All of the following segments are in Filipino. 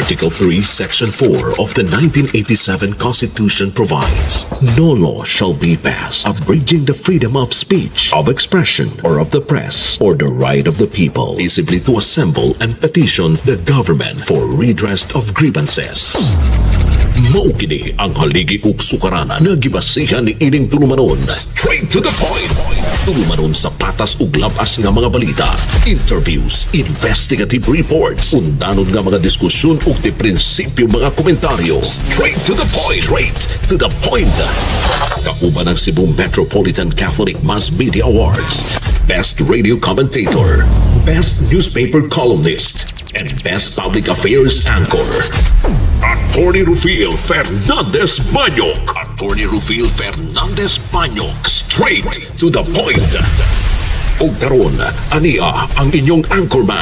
Article 3, Section 4 of the 1987 Constitution provides, no law shall be passed abridging the freedom of speech, of expression, or of the press, or the right of the people peaceably to assemble and petition the government for redress of grievances. Mao kini ang haligi ug sukaranan nga gibasihan ni ining tulumanon. Straight to the point. Tulumanon sa patas ug labas nga mga balita, interviews, investigative reports, undanon nga mga diskusyon ug di prinsipyo mga komentaryo. Straight to the point. Straight to the point. Kauban ang Cebu Metropolitan Catholic Mass Media Awards, Best Radio Commentator, Best Newspaper Columnist, and Best Public Affairs Anchor. Attorney Rufil Fernandez Banyok. Attorney Rufil Fernandez Banyok. Straight to the point. O karon, ania ang inyong anchorman.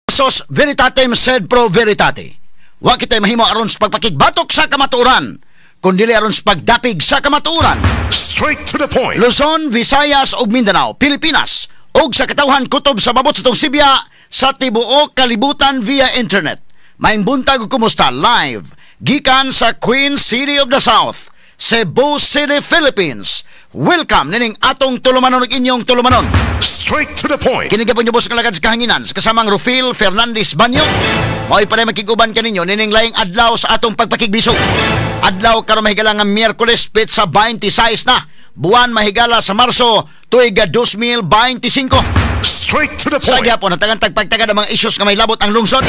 Sos veritatem sed pro veritate. Wa kitay mahimo aron sa pagpakigbatok sa kamatuoran, kundi aron sa pagdapig sa kamatuoran. Straight to the point. Luzon, Visayas ug Mindanao, Pilipinas, ug sa katawhan kutob sa babot sa tong Sibya sa tibuok kalibutan via internet. Maayong buntag ug kumusta live gikan sa Queen City of the South, Cebu City, Philippines. Welcome nining atong tulumanon ug inyong tulumanon. Straight to the point. Kinigapon niyo sa kalagad sa kahanginan sa kasamang Rufil Fernandez Banyok. Mao'y panay makiguban kaninyo nining laing adlaw sa atong pagpakigbisog. Adlaw karon mahigala nga Miyerkules petsa 26 na buwan mahigala sa Marso tuig 2025. Straight to the Sa point. gyapon natagan tagpagtagad ang mga issues nga may labot ang lungsod.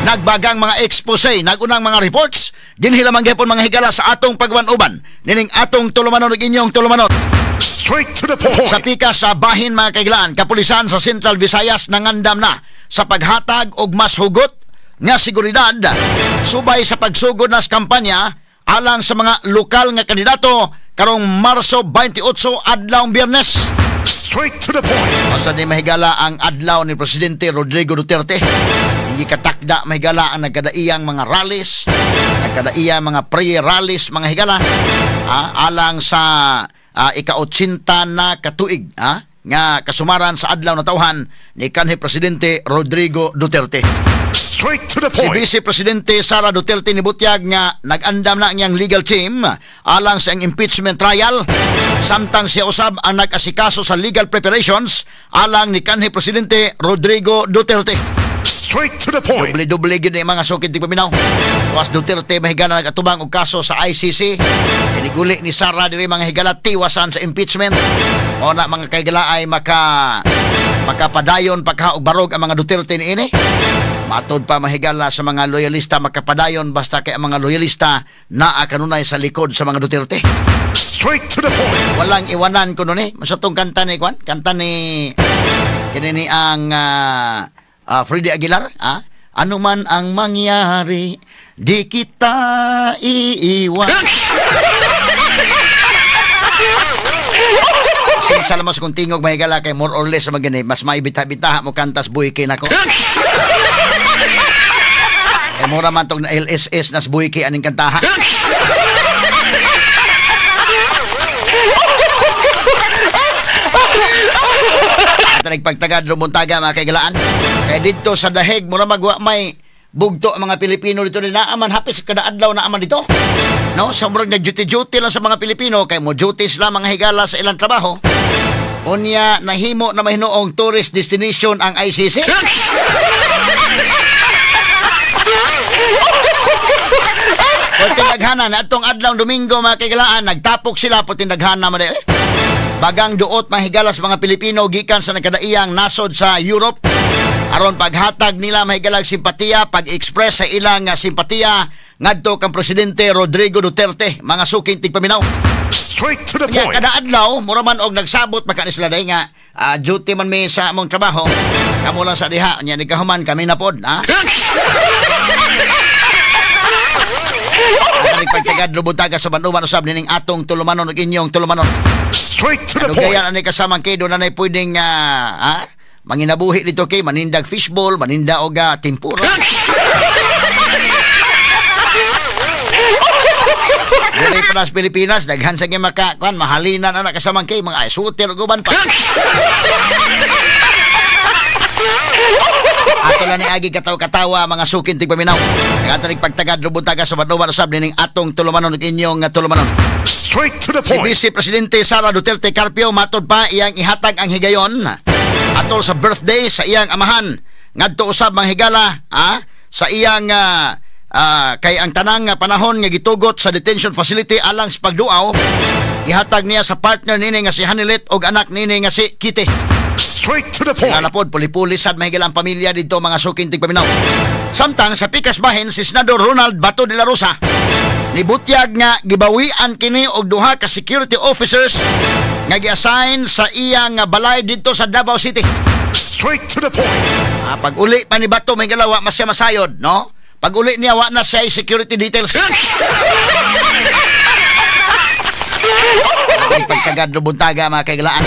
Nagbagang mga expose, nagunang mga reports, dinhila man gyapon mga higala sa atong pagwan-uban. Nining atong tulumanon ug inyong tulumanon. Straight to the point. Sa pikas sa bahin mga kaigaan, kapulisan sa Central Visayas nangandam na sa paghatag og mas hugot nga seguridad subay sa pagsugod na sa kampanya alang sa mga lokal nga kandidato karong Marso 28 adlawng Biyernes. Straight to the point. Asa ni mahigala ang adlaw ni Presidente Rodrigo Duterte. Hindi katakda mahigala ang nagkadaiyang mga rallies, nagkadaiyang mga pre-rallies mga higala alang sa ika-80 na katuig nga kasumaran sa adlaw na tawhan ni kanhi Presidente Rodrigo Duterte. Straight to the Si point. Vice Presidente Sara Duterte nibutyag nga nag-andam na niyang legal team alang sa impeachment trial, samtang siya usab ang nag-asikaso sa legal preparations alang ni kanhi Presidente Rodrigo Duterte. Straight to the point. Doble-doble gid ni mga sukid ti paminaw. Was Duterte mahigala nagatubang og kaso sa ICC. Iniguli ni Sara diri mga higala tiwasan sa impeachment. O na mga kaigala ay makapadayon pagka og barog ang mga Duterte niini. Matod pa mahigala sa mga loyalista makapadayon basta kay ang mga loyalista naa kanunay sa likod sa mga Duterte. Straight to the point. Walang iwanan kuno ni. Masatong kanta ni kwan, kanta ni kinini ang Freddy Aguilar, ano man ang mangyari, di kita iiwan. Salamat sa kung tingog mahigala kay more or less sa magani, mas maibita-bitaha mo kantas buhay kay nako. Eh mura man tong LSS nas buhay kay aning kantaha. Nagpagtagad rumuntaga mga kaigalaan. Kaya dito sa dahig mura magwa may bugto ang mga Pilipino dito ni naaman hapis kada adlaw naaman dito. No, sa murag nag-duty lang sa mga Pilipino kay mo duties lang mga higala sa ilang trabaho. Unya nahimo na mahinuong tourist destination ang ICC. Tinaghanan atong adlaw Domingo mga kaigalaan nagtapok sila po tinaghanan man bagang duot mahigala sa mga Pilipino gikan sa nagkadaiyang nasod sa Europe aron paghatag nila mahigalag simpatiya pag-express sa ilang simpatiya ngadto kang Presidente Rodrigo Duterte mga suking tigpaminaw. Straight to the point. Kada adlaw mura man og nagsabot makanis sila day nga duty man mi sa among trabaho kamo lang sa diha nya nagahuman kami na pod pagtagad lubutaga sa banduman usab nining atong tulumanon ug inyong tulumanon. Straight to the point. Gayan ani kasamang kay do na nay pwedeng manginabuhi dito kay manindag fishball, maninda og tempura. Dili pa nas Pilipinas daghan sa gyud makakuan mahalinan ana kasamang kay mga isuter ug uban pa. Ato lang ni agi katawa-katawa mga sukin tigpaminaw. Nagatanig pagtagad rubuntaga sa Banuwan usab nining atong tulumanon ug inyong tulumanon. Straight to the Si point. Vice Presidente Sara Duterte Carpio matod pa iyang ihatag ang higayon atol sa birthday sa iyang amahan ngadto usab mga higala sa iyang kay ang tanang panahon nga gitugot sa detention facility alang sa pagduaw ihatag niya sa partner nini nga si Hanilet ug anak nini nga si Kitty. Straight to the Sila point. na pod puli-puli sad mahigilang pamilya dito mga suking tigpaminaw. Samtang sa pikas bahin si Senador Ronald Bato de la Rosa nibutyag nga gibawian kini og duha ka security officers nga gi-assign sa iyang balay dito sa Davao City. Straight to the point. Pag uli pa ni Bato may galawa masya masayod, no? Pag uli niya wa na siya security details. Ay pagtagad do buntaga mga kaigalaan.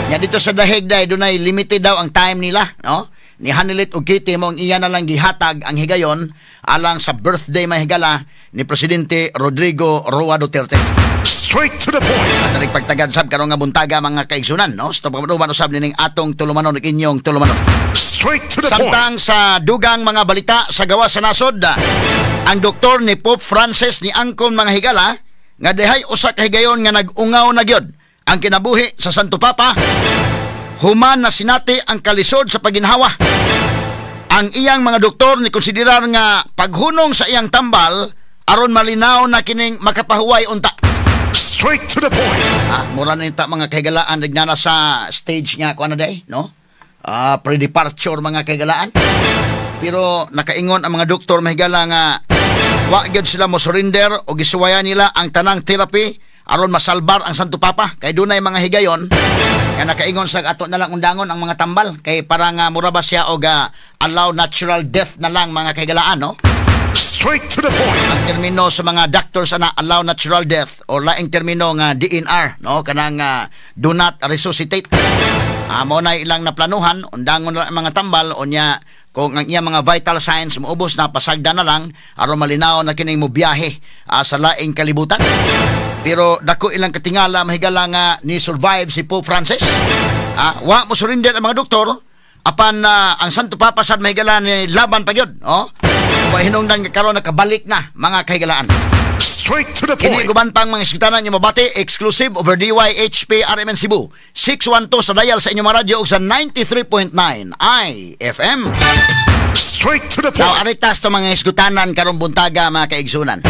Nya dito sa Daheg day dunay limited daw ang time nila, no? Ni Hanilet ug Kitty mo ang iya na lang gihatag ang higayon alang sa birthday mahigala ni Presidente Rodrigo Roa Duterte. Straight to the point. At pagtagad sab karon nga buntaga mga kaigsunan, no? Stop pamanuman usab nining atong tulumanon ug inyong tulumanon. Straight to the point. Samtang sa dugang mga balita sa gawa sa nasod, ang doktor ni Pope Francis ni angkon mga higala nga dehay usa ka higayon nga nag-ungaw na gyud ang kinabuhi sa Santo Papa. Human na sinati ang kalisod sa paginhawa. Ang iyang mga doktor ni konsiderar nga paghunong sa iyang tambal aron malinaw na kining makapahuway unta. Straight to the point. Mura na nita mga kahigalaan nagnana sa stage nga kuan na day, no? Pre-departure mga kahigalaan. Pero nakaingon ang mga doktor mahigala nga wa gyud sila mo surrender o gisuwayan nila ang tanang therapy aron masalbar ang Santo Papa kay dunay mga higayon nga nakaingon sa ato na lang undangon ang mga tambal kay para nga mura ba siya og allow natural death na lang mga kahigalaan, no? Straight to the point. Ang termino sa mga doctors na allow natural death or laing termino nga DNR, no? Kanang do not resuscitate. Mo na ilang naplanuhan undangon na ang mga tambal unya kung ang iya mga vital signs moubos na pasagda na lang aron malinaw na kining mo biyahe sa laing kalibutan. Pero dako ilang katingala mahigala nga ni survive si Pope Francis. Wa mo surrender ang mga doktor apan ang Santo Papa sad mahigala ni laban pa gyud, oh. Wa hinungdan nga karon nakabalik na mga kahigalaan. Straight to the Kini point. guban pang mga iskutanan nga mabati exclusive over DYHP RMN Cebu 612 sa dial sa inyong mga radyo ug sa 93.9 IFM. Straight to the Now, point. aritas to mga iskutanan karong buntaga mga kaigsunan.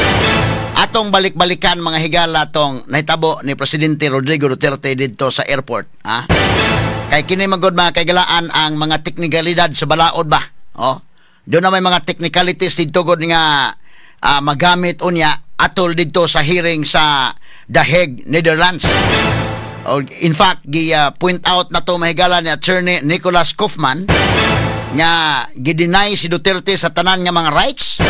Atong balik-balikan mga higala tong nahitabo ni Presidente Rodrigo Duterte dito sa airport, Kay kini magod mga kaigalaan ang mga teknikalidad sa balaod ba? Oh. Doon na may mga technicalities dito god nga magamit unya atol dito sa hearing sa The Hague, Netherlands. In fact, point out na to mahigala ni Attorney Nicholas Kaufman nga gideny si Duterte sa tanan nga mga rights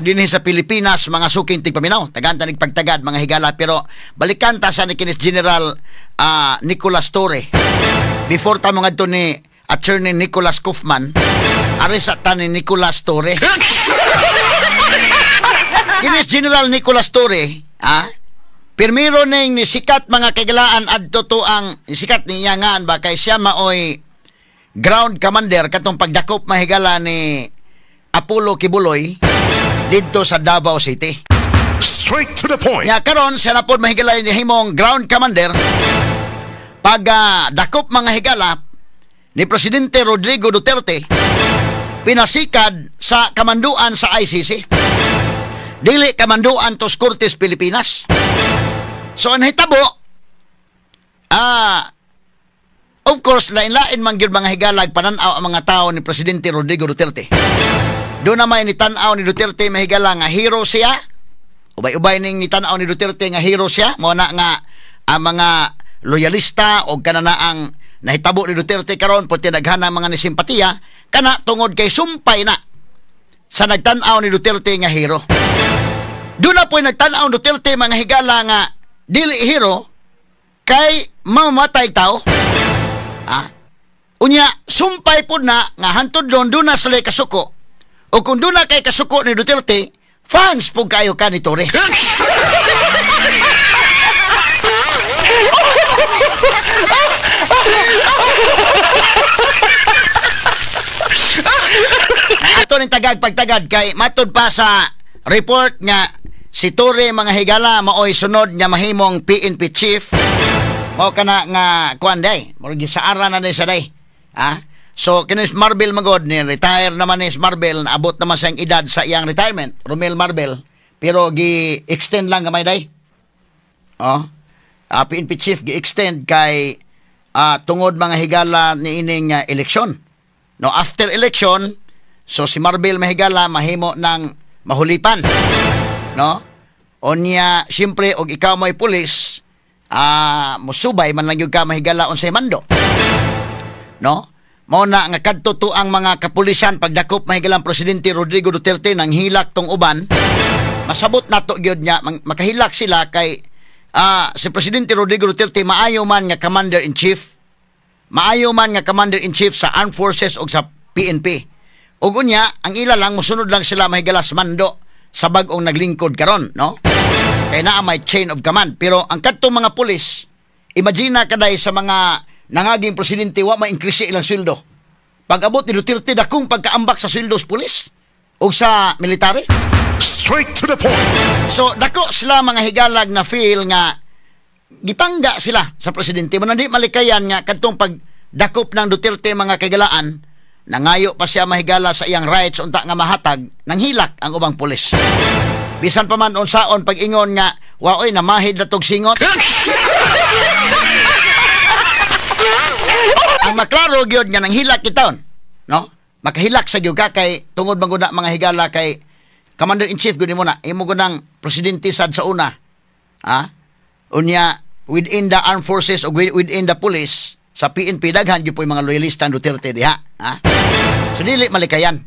dinhi sa Pilipinas mga suking tigpaminaw tagant nig pagtagad mga higala pero balikan ta sa ni kinis General Nicolas Torre before ta mga adto ni Attorney Nicholas Kaufman ari sa tan ni Nicolas Torre kinis General Nicolas Torre pirmiro ning ni sikat mga kaigalaan adto to ang sikat niya nga ba kay siya maoy ground commander katong pagdakop mahigala ni Apollo Kibuloy dito sa Davao City. Straight to the point. Ya karon siya na pod mahigala ni himong ground commander pag dakop mga higala ni Presidente Rodrigo Duterte pinasikad sa kamanduan sa ICC. Dili kamanduan tos Kortes Pilipinas. So ang hitabo of course, lain-lain man gyud mga higalag pananaw ang mga tao ni Presidente Rodrigo Duterte. Doon na may nitanaw ni Duterte mahigala nga hero siya. Ubay-ubay ning nitanaw ni Duterte nga hero siya. Mo na nga ang mga loyalista o kanana ang nahitabo ni Duterte karon puti naghanang mga nisimpatiya kana tungod kay sumpay na sa nagtanaw ni Duterte nga hero. Doon na po nagtanaw ni Duterte mga higala nga dili hero kay mamamatay tao. Unya sumpay po na nga hantod doon na sila kasuko o kung doon na kay kasuko ni Duterte fans po kayo ka ni Torre. ato ning tagag pagtagad kay matud pa sa report nga si Torre mga higala maoy sunod nga mahimong PNP chief. Mao kana nga kuan day, murag sa ara na sa day. So kinis Marbel magod ni retire naman ni Marbel, naabot naman sa edad sa iyang retirement, Romel Marbel, pero gi-extend lang gamay day. PNP chief gi-extend kay tungod mga higala ni ining eleksyon. No, after election, so si Marbel mahigala mahimo ng mahulipan. No? Onya, siyempre, og ikaw may pulis, musubay man lang yung ka mahigala unsay mando. No? Mao na nga kadto to ang mga kapulisan pagdakop mahigalang Presidente Rodrigo Duterte nang hilak tong uban. Masabot nato gyud nya makahilak sila kay si Presidente Rodrigo Duterte maayo man nga commander-in-chief. Maayo man nga commander-in-chief sa Armed Forces o sa PNP. Ug unya, ang ila lang mosunod lang sila mahigalas mando sa bag-ong naglingkod karon, no? Kay naa may chain of command. Pero ang kadtong mga pulis, imagine kaday sa mga nangaging presidente wa ma-increase ilang sweldo. Pag-abot ni Duterte dakong pagkaambak sa sweldo sa pulis o sa military. Straight to the point. So dako sila mga higalag na feel nga gipangga sila sa presidente. Manandi malikayan nga kadtong pagdakop ng Duterte mga kagalaan, nangayo pa siya mahigala sa iyang rights unta nga mahatag nang hilak ang ubang pulis. Bisan pa man unsaon pag-ingon nga waoy namahid na tog singot. Ang maklaro gyud nga nang hilak kitawon, no? Makahilak sa gyud ka kay tungod banguna mga higala kay Commander-in-Chief gud mo na imo gunang presidente sad sa una. Unya within the armed forces o within the police sa PNP daghan gyud po mga loyalista Duterte diha. So dili malikayan.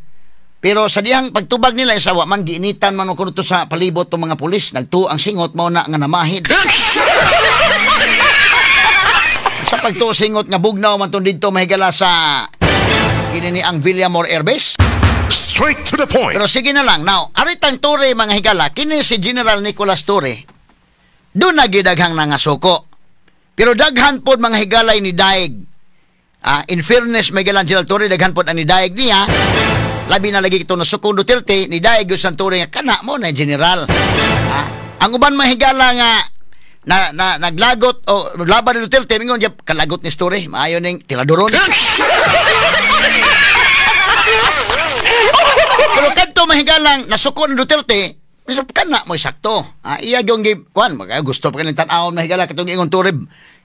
Pero sa dihang pagtubag nila sa wa man giinitan man kuno to sa palibot tong mga pulis, nagtuo ang singot mao na nga namahid. Sa pagtuo singot nga bugnaw man tong didto mahigala sa kini ni ang Villamor Air Base. Straight to the point. Pero sige na lang. Now, aritang Torre mga higala, kini si General Nicolas Torre. Doon nagidaghang nangasuko. Pero daghan pod mga higalay ni Daig. In fairness, may galang General Torre, daghan pod ang ni Daig niya. Labi na lagi ito nasuko Duterte, ni Daig yung Torre nga, kana mo na General. Ang uban mga higala nga, naglagot o laban ni Duterte, mingon diya, kalagot ni Torre, maayo ning tiradoron. Pero kadto mahigalang nasuko ni Duterte, kana mo sakto. Iya gyung kuan, gusto pa kanang tan-awon mahigala katong ingon Torre,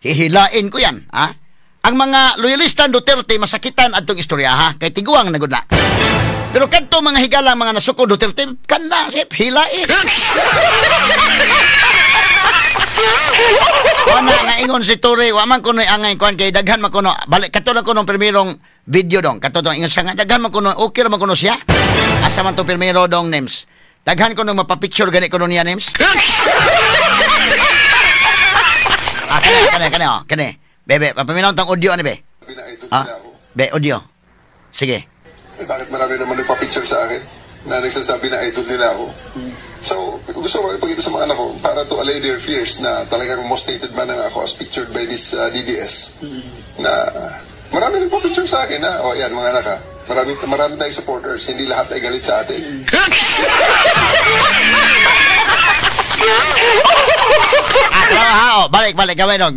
hihilain ko yan. Ang mga loyalista Duterte masakitan adtong istorya kay tiguang na gud na. Pero kadto mga higala mga nasuko Duterte, kana sip hilain. Wala nga ingon si Torre, wa man kuno angay kuan kay daghan man kuno. Balik kadto lang kuno primerong video dong. Kadto dong ingon siya nga daghan man kuno, okay ra man kuno siya. Asa man to primero dong names. Daghan ko nung mapapicture gani ko niya names. Kani. Bebe, papaminaw tang audio ani be. Be audio. Sige. Bakit marami naman nagpa-picture sa akin na nagsasabi na idol nila ako? So, gusto ko ipakita sa mga anak ko para to allay their fears na talagang most hated man ang ako as pictured by this DDS. Na marami nagpa-picture sa akin na, yan mga anak ha. Marami tayong supporters, hindi lahat ay galit sa atin. Balik, gawin dong.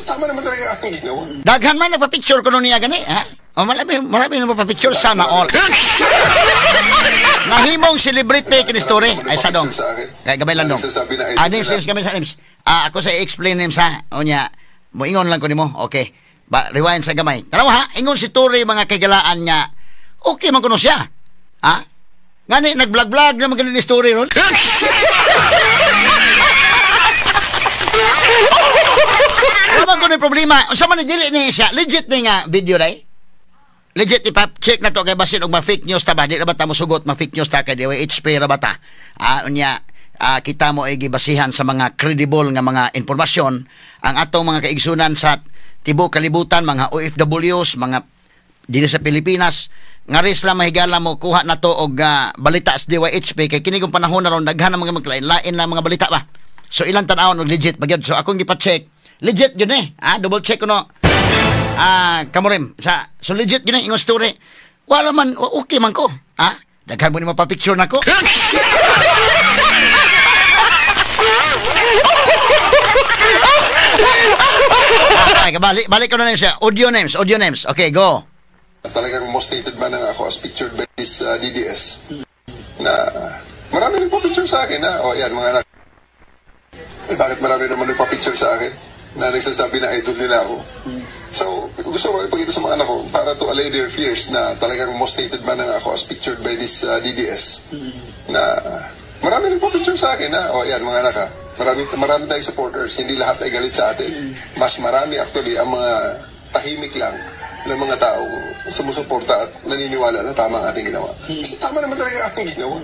Tama naman talaga ang ginawa. Daghan man nagpa-picture ko niya gani, ha? Marami nagpa-picture sana all. Nahimong celebrity kini story. Ay sa dong. Kay gabay lang dong. Names kami sa names. Ako sa explain names ha. Onya, mo ingon lang ko nimo. Okay. Rewind sa gamay. Tanawa ha, ingon si Torre mga kagalaan niya. Okay man kuno siya. Ngani nag-vlog na maganda ni story ron. Wala ko ni problema. Unsa man dili ni siya? Legit ni nga video dai. Legit ipap-check na to kay basin og ma-fake news ta ba? Di ra ba ta mosugot ma-fake news ta kay HP ra ba ta? Unya kita mo ay gibasihan sa mga credible nga mga impormasyon ang atong mga kaigsunan sa tibuok kalibutan, mga OFWs, mga dili sa Pilipinas nga ris lang mahigala mo kuha na to og balita sa DYHP kay kini kong panahon na ron daghan mga maglain-lain lang mga balita ba. So ilang tan-awon og legit pagyud. So akong gipa-check. Legit yun double check ko no. Kamurim so legit yun ingon story. Wala man okay man ko. Daghan mo ni mapapicture na ko. Okay, balik ko na names siya. Audio names. Okay, go. Talagang most hated man ang ako as pictured by this DDS. Na marami nagpa-picture sa akin na, oh yan mga anak. Bakit marami naman nagpa-picture sa akin na nagsasabi na idol nila ako? So, gusto ko ipakita sa mga anak ko para to allay their fears na talagang most hated man ang ako as pictured by this DDS. Na marami nagpa-picture sa akin na, oh yan mga anak ha. Marami tayong supporters, hindi lahat ay galit sa atin. Mas marami actually ang mga tahimik lang ng mga taong sumusuporta at naniniwala na tama ang ating ginawa. Kasi tama naman talaga ang ating ginawa.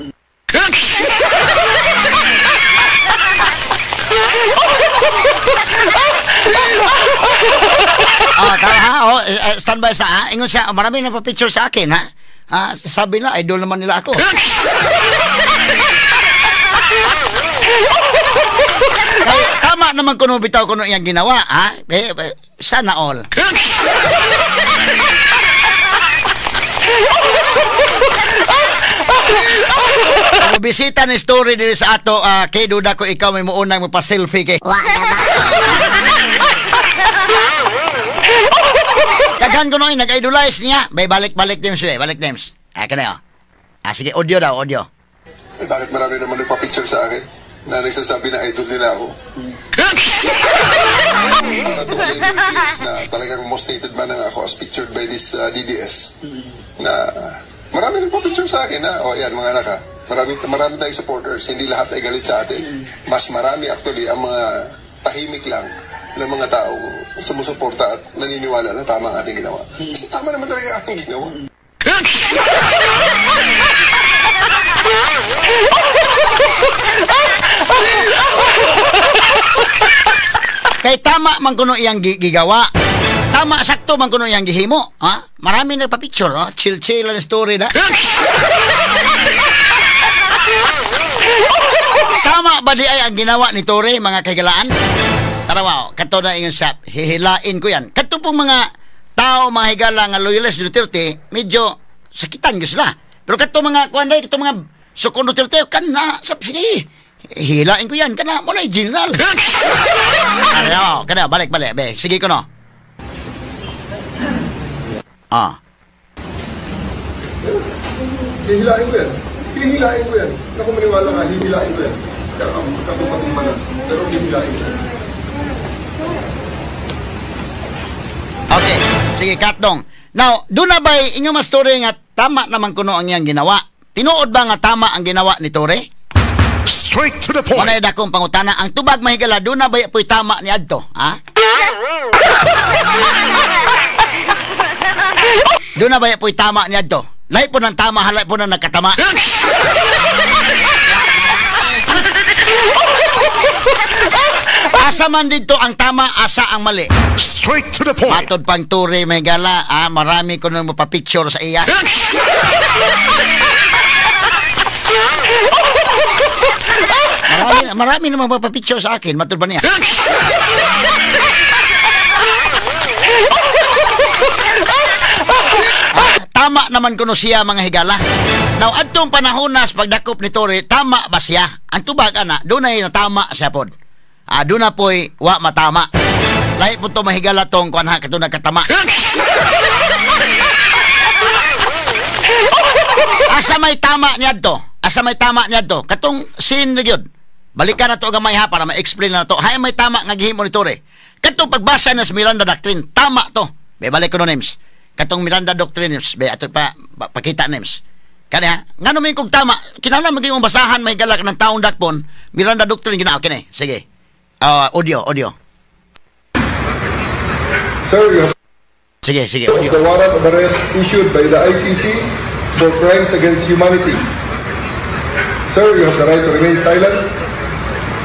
Tama ha? Standby sa ha? Ingon siya, marami na pa-picture sa akin ha? Sabi na, idol naman nila ako. Kaya, tama naman kuno bitaw kuno iyang ginawa, ha? Sana all. Bisita ni story dili sa ato, kay duda ko ikaw may muunang magpa-selfie kay. Daghan ko noy nag-idolize niya. Balik names. Balik names. Kana sige, audio daw, audio. Bakit marami naman nagpa-picture sa akin na nagsasabi na idol nila ako? Na talagang most hated man ang ako as pictured by this DDS. Na marami nagpa-picture sa akin na, oh yan mga anak ha. Marami tayong supporters, hindi lahat ay galit sa atin. Mas marami actually ang mga tahimik lang ng mga taong sumusuporta at naniniwala na tama ang ating ginawa. Kasi tama naman talaga ang ating ginawa. Kay tama man kuno iyang gigawa. Tama sakto man kuno iyang gihimo, ha? Marami nagpa-picture, ha? Chill ang story na. Tama ba di ay ang ginawa ni Tore, mga kaigalaan? Tarawa, kato na ingon siya, hihilain ko yan. Kato pong mga tao, mga higala nga loyalist Duterte, medyo sakitan ko sila. Pero kato mga kuanday, kato mga sukon Duterte, sige, hihilain ko yan, kana mo na general. Kana, balik, be, sige ko no. Hihilain ko yan. Ako maniwala nga, hihilain ko yan. Kakapagmana, pero hihilain ko yan. Okay, sige, Katdong. Now, doon na ba'y inyong mas story nga tama naman kuno ang iyang ginawa? Tinuod ba nga tama ang ginawa ni Tore? Straight to the point. Manay dakong pangutana, ang tubag mahigala, doon na ba'y po'y tama ni Adto? Ha? Doon na ba'y po'y tama ni Adto? Lahi po ng tama, halay po ng nagkatama. Asa man dito ang tama, asa ang mali. Straight to the point. Matod pang Tore, may gala, marami ko nang mapapicture sa iya. Marami naman mapapicture sa akin, matod ba niya? Tama naman kuno siya, mga higala. Now, adtong panahonas pagdakop ni Tore, tama ba siya? Ang tubag ana, dunay na tama siya pod. Doon na po'y wa matama. Lahi po ito mahigala tong kuanha kato nagkatama. Asa may tama niya to? Katong scene na yun. Balikan na to gamay ha para ma-explain na to. Hay may tama nga gihimo ni Tore. Katong pagbasa na sa Miranda Doctrine, tama to. Be balik ko no names. Katong Miranda Doctrine names, be ato pakita names. Kanya, ngano may kog tama. Kinahanglan maging basahan may galak ng taong dakpon. Miranda Doctrine gina kini. Sige. Audio. Sir, you have Sige, the audio. warrant of arrest issued by the ICC for crimes against humanity. Sir, you have the right to remain silent.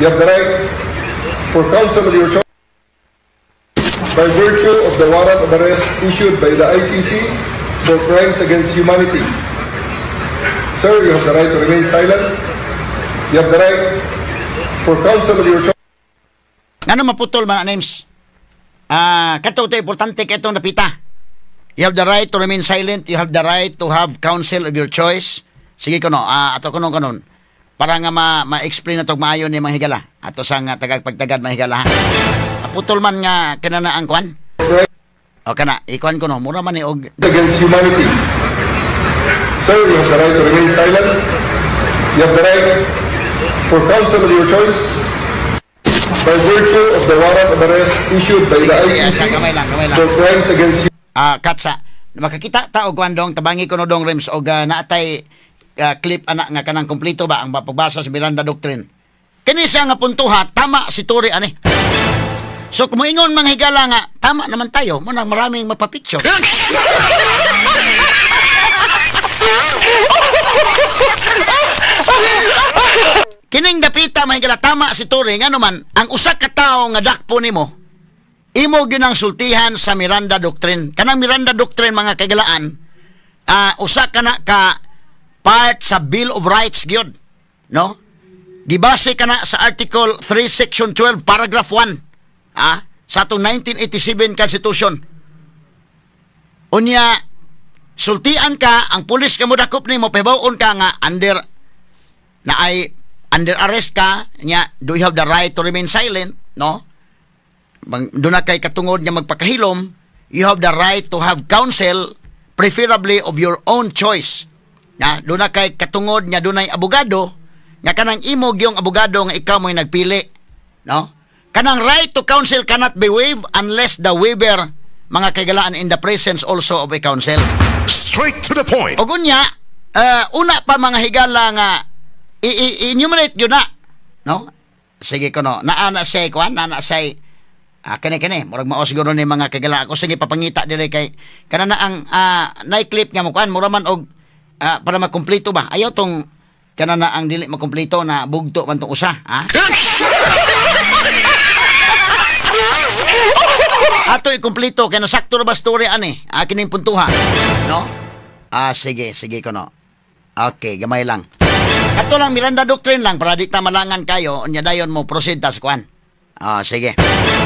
You have the right for counsel of your choice by virtue of the warrant of arrest issued by the ICC for crimes against humanity. Sir, you have the right to remain silent. You have the right for counsel of your choice. Ngano maputol man names? Kato ito importante kay itong napita. You have the right to remain silent. You have the right to have counsel of your choice. Sige ko no, ato kunon para nga ma-explain na tog maayo ni mga higala. Ato sang tagagpagtagad mga higala ha. Putol man nga kana na ang kwan. O kana, ikuan ko no, mura man ni og against humanity. Sir, you have the right to remain silent. You have the right for counsel of your choice by virtue of the warrant of arrest issued by the ICC kamay lang. for crimes against Katsa, makakita ta og kwan dong tabangi ko no dong Rems og naatay clip anak nga kanang kompleto ba ang pagbasa sa Miranda Doctrine. Kini siya nga puntuha, tama si Tory ani. So kung moingon mga higala nga, tama naman tayo, mo nang maraming mapapicture. Kining dapita mga higala, tama si Tory, nga naman, ang usa ka tawo nga dakpo nimo, imo ginang sultihan sa Miranda Doctrine. Kanang Miranda Doctrine mga kagalaan, usa ka na ka part sa Bill of Rights gyud, no? Gibase ka na sa Article 3 Section 12 Paragraph 1 sa atong 1987 Constitution. Unya sultian ka, ang pulis ka mo dakop nimo, pahibawon ka nga under arrest ka nya, do you have the right to remain silent, no? Do na kay katungod nga magpakahilom, you have the right to have counsel, preferably of your own choice. Do na kay katungod nga dunay abogado nga kanang imo gyung abogado nga ikaw mo'y nagpili, no? Kanang right to counsel cannot be waived unless the waiver, mga kagalaan, in the presence also of a counsel. Straight to the point. O gunya, una pa mga higala nga enumerate yun na, no? Sige ko no, naana siya kwan, naana siya kani murag mao siguro ni mga kagala ako, sige papangita dire kay kana na ang na-clip nga mo kwan, mura man og para makumpleto ba, ayaw tong kana na ang dili makumpleto na bugto man tong usa, ha? Ato ikumpleto kay nasakto ra ba story ani kining puntuha, no? Sige ko no. Okay, gamay lang. Ato lang Miranda Doctrine lang para di ta malangan kayo, unya dayon mo proceed tas kwan. Sige.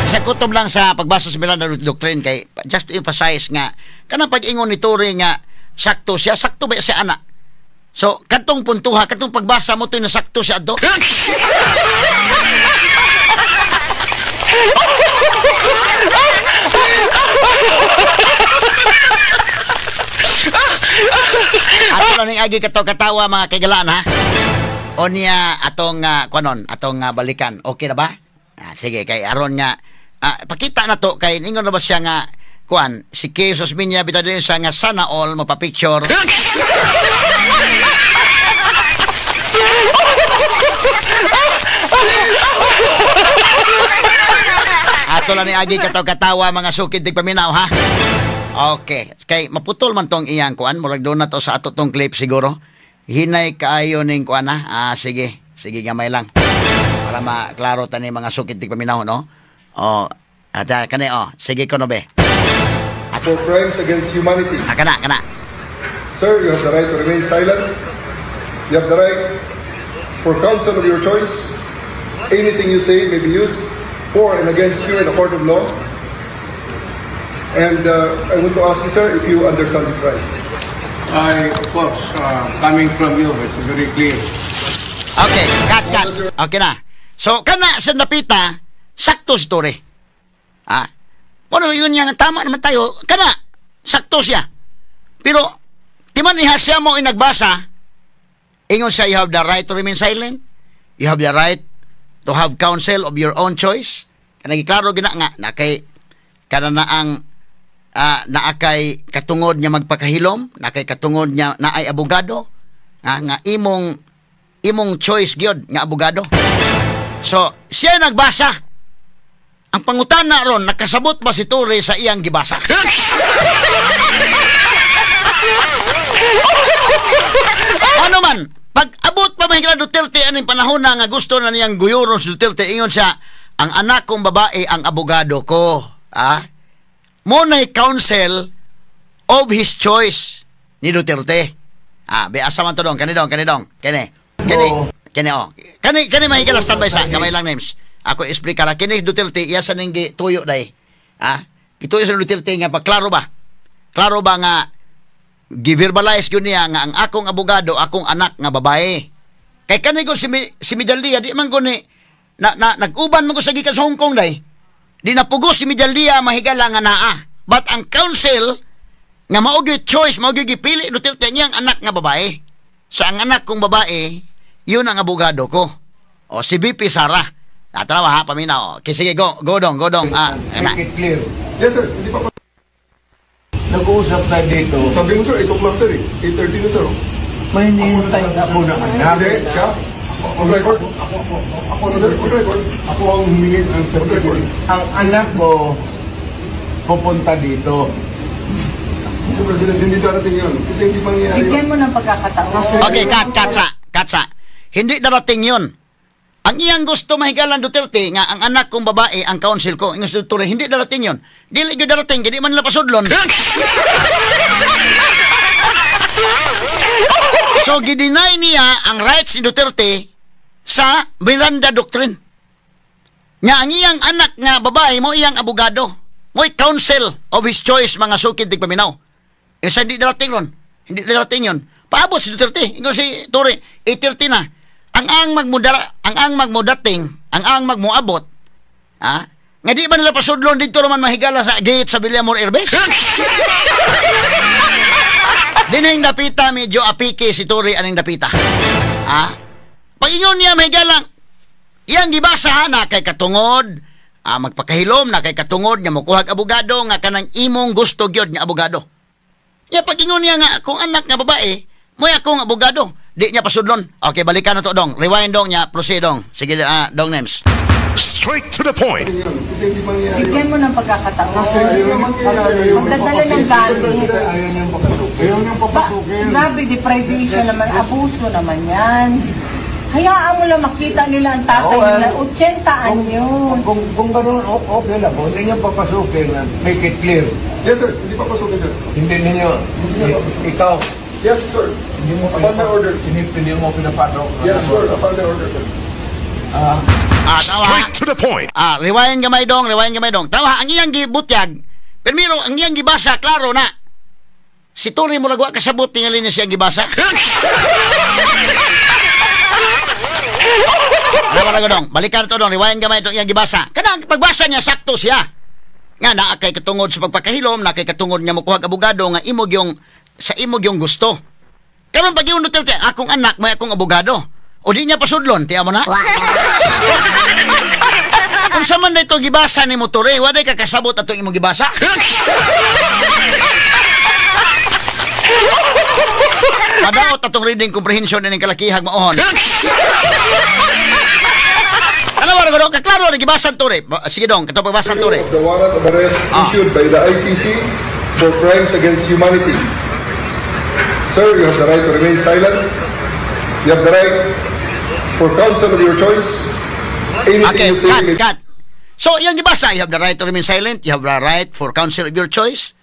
Sa kutob lang sa pagbasa sa Miranda Doctrine kay just to emphasize nga kanang pag-ingon ni Tory nga sakto ba siya ana. So katong puntuha, katong pagbasa mo to na sakto siya adto. Ato lang ning agi katawa mga kagalaan ha. Onya atong atong balikan. Okay na ba? Sige kay aron nga pakita na to kay ningon na ba siya nga kuan si Jesus Minya bitadin siya nga sana all mapapicture. Ato lang ni agi katawa mga sukid dig paminaw ha. Okay, kay maputol man tong iyang kuan, murag do na to sa ato tong clip siguro. Hinay kaayo ning kuan ha. Sige gamay lang. Para maklaro tani mga sukid dig paminaw no. Kani sige ko no be. for crimes against humanity. Kana. Sir, you have the right to remain silent. You have the right for counsel of your choice. Anything you say may be used for and against you in a court of law. And I want to ask you, sir, if you understand these rights. Of course, coming from you, it's very clear. Okay, cut. Okay na. So, kana sa napita, sakto story. Pero yun yung tama naman tayo. Kana, sakto siya. Pero, timan niya siya mo inagbasa, ingon siya, you have the right to remain silent. You have the right to have counsel of your own choice. Kanagiklaro gina nga, na kay, kana na ang naakay katungod niya magpakahilom, naakay katungod niya naay abogado, nga imong choice gyud nga abogado. So, siya nagbasa. Ang pangutana ron, nakasabot ba si Tory sa iyang gibasa? Ano man, pag abot pa mahigla Duterte aning panahon na nga gusto na niyang guyuron si Duterte, ingon siya, ang anak kong babae ang abogado ko. Muna'y counsel of his choice ni Duterte. Asa man to dong, kani mahigala standby sa gamay lang names. Ako explica la kini Duterte iya sa ning tuyo dai. Ituyo sa Duterte nga pa klaro ba nga giverbalize gyud niya nga ang akong abogado akong anak nga babae. Kay kanay ko si Midaldia di man ko ni nag-uban man ko sa gikan sa Hong Kong day. Di napugos si Midaldia mahigala nga naa. But ang council nga mao gyud choice, mao gyud gipili Duterte niyang anak nga babae. Sa ang anak kong babae, yun ang abogado ko. O si BP Sara. Tanawa ha, paminaw. Okay, sige, go dong. Make it clear. Yes, sir. Hindi pa Nag-uusap tayo dito. Sabi mo, sir, 8 o'clock, sir. 8:30 na, sir. May hinihintay na po na anak. Hindi, siya. On record. On record. Ako ang humingi ng record. Ang anak mo pupunta dito. Mr. President, hindi darating yun. Kasi hindi mangyayari Bigyan yun. mo ng pagkakataon. Okay, katsa. Hindi darating yun. Ang iyang gusto mahigalan Duterte nga ang anak kong babae ang council ko. Ang gusto Duterte, hindi darating yun. Dili gyud darating, hindi man nila pasudlon. So, gidinay niya ang rights ni Duterte sa Miranda Doctrine. Nga ang iyang anak nga babae mo iyang abogado. Mo'y counsel of his choice mga sukid tigpaminaw. Isa hindi darating ron. Hindi darating yun. Paabot si Duterte. Ingo si Tore, 8:30 na. Ang magmudating, ang magmuabot, nga di ba nila pasudlon dito naman mahigala sa gate sa Villamor Airbase? Dining dapita, medyo apike si Tore aning dapita. Pag-ingon niya mahigala, iyang gibasa na kay katungod, magpakahilom na kay katungod nga mokuhag abogado nga kanang imong gusto gyud nga abogado. Ya pag-ingon niya nga kung anak nga babae, mo'y akong abogado. Di niya pasudlon. Okay, balikan na to dong. Rewind dong niya, proceed dong. Sige, dong names. Straight to the point. Kasi hindi mangyayari yun. Bigyan mo ng pagkakataon. Ayaw mangyayari yun. Magdadala ng galing. Ayaw niyang papasukin. Ayaw niyang papasukin. Grabe, deprivation naman. Abuso naman yan. Hayaan mo lang makita nila ang tatay nila. 80 anyo. Kung gano'n, okay lang. Kung hindi niyo papasukin, make it clear. Yes, sir. Hindi pa pasukin, sir. Hindi ninyo, ikaw, Yes, sir. hindi mo Upon my order. hindi mo pinapasok. Yes, sir. Upon my order, sir. Straight to the point. Rewind gamay dong. Tawa, ang iyang gibutyag. Pero ang iyang gibasa, klaro na. Si Tore mo lagwa kasabot, tingali niya siyang gibasa. Wala dong. Balikan to dong. Rewind gamay itong iyang gibasa. Kanang pagbasa niya, sakto siya. Nga na kay katungod sa pagpakahilom, na kay katungod niya mukuhag abogado nga imog yung gusto. Karon pag yung Duterte, akong anak, may akong abogado. O di niya pasudlon, tiya mo na? Kung sa man na ito gibasa ni Motore, waday ka kasabot ato imong gibasa? Padaot atong reading comprehension ng kalakihag maohon. Ano ba dong? Kaklaro na gibasan Tore. Sige dong, ito pagbasan Tore. The warrant of arrest issued by the ICC for crimes against humanity. Sir, you have the right to remain silent. You have the right for counsel of your choice. Anything Okay, you say cut. So, yung gibasa, you have the right to remain silent, you have the right for counsel of your choice.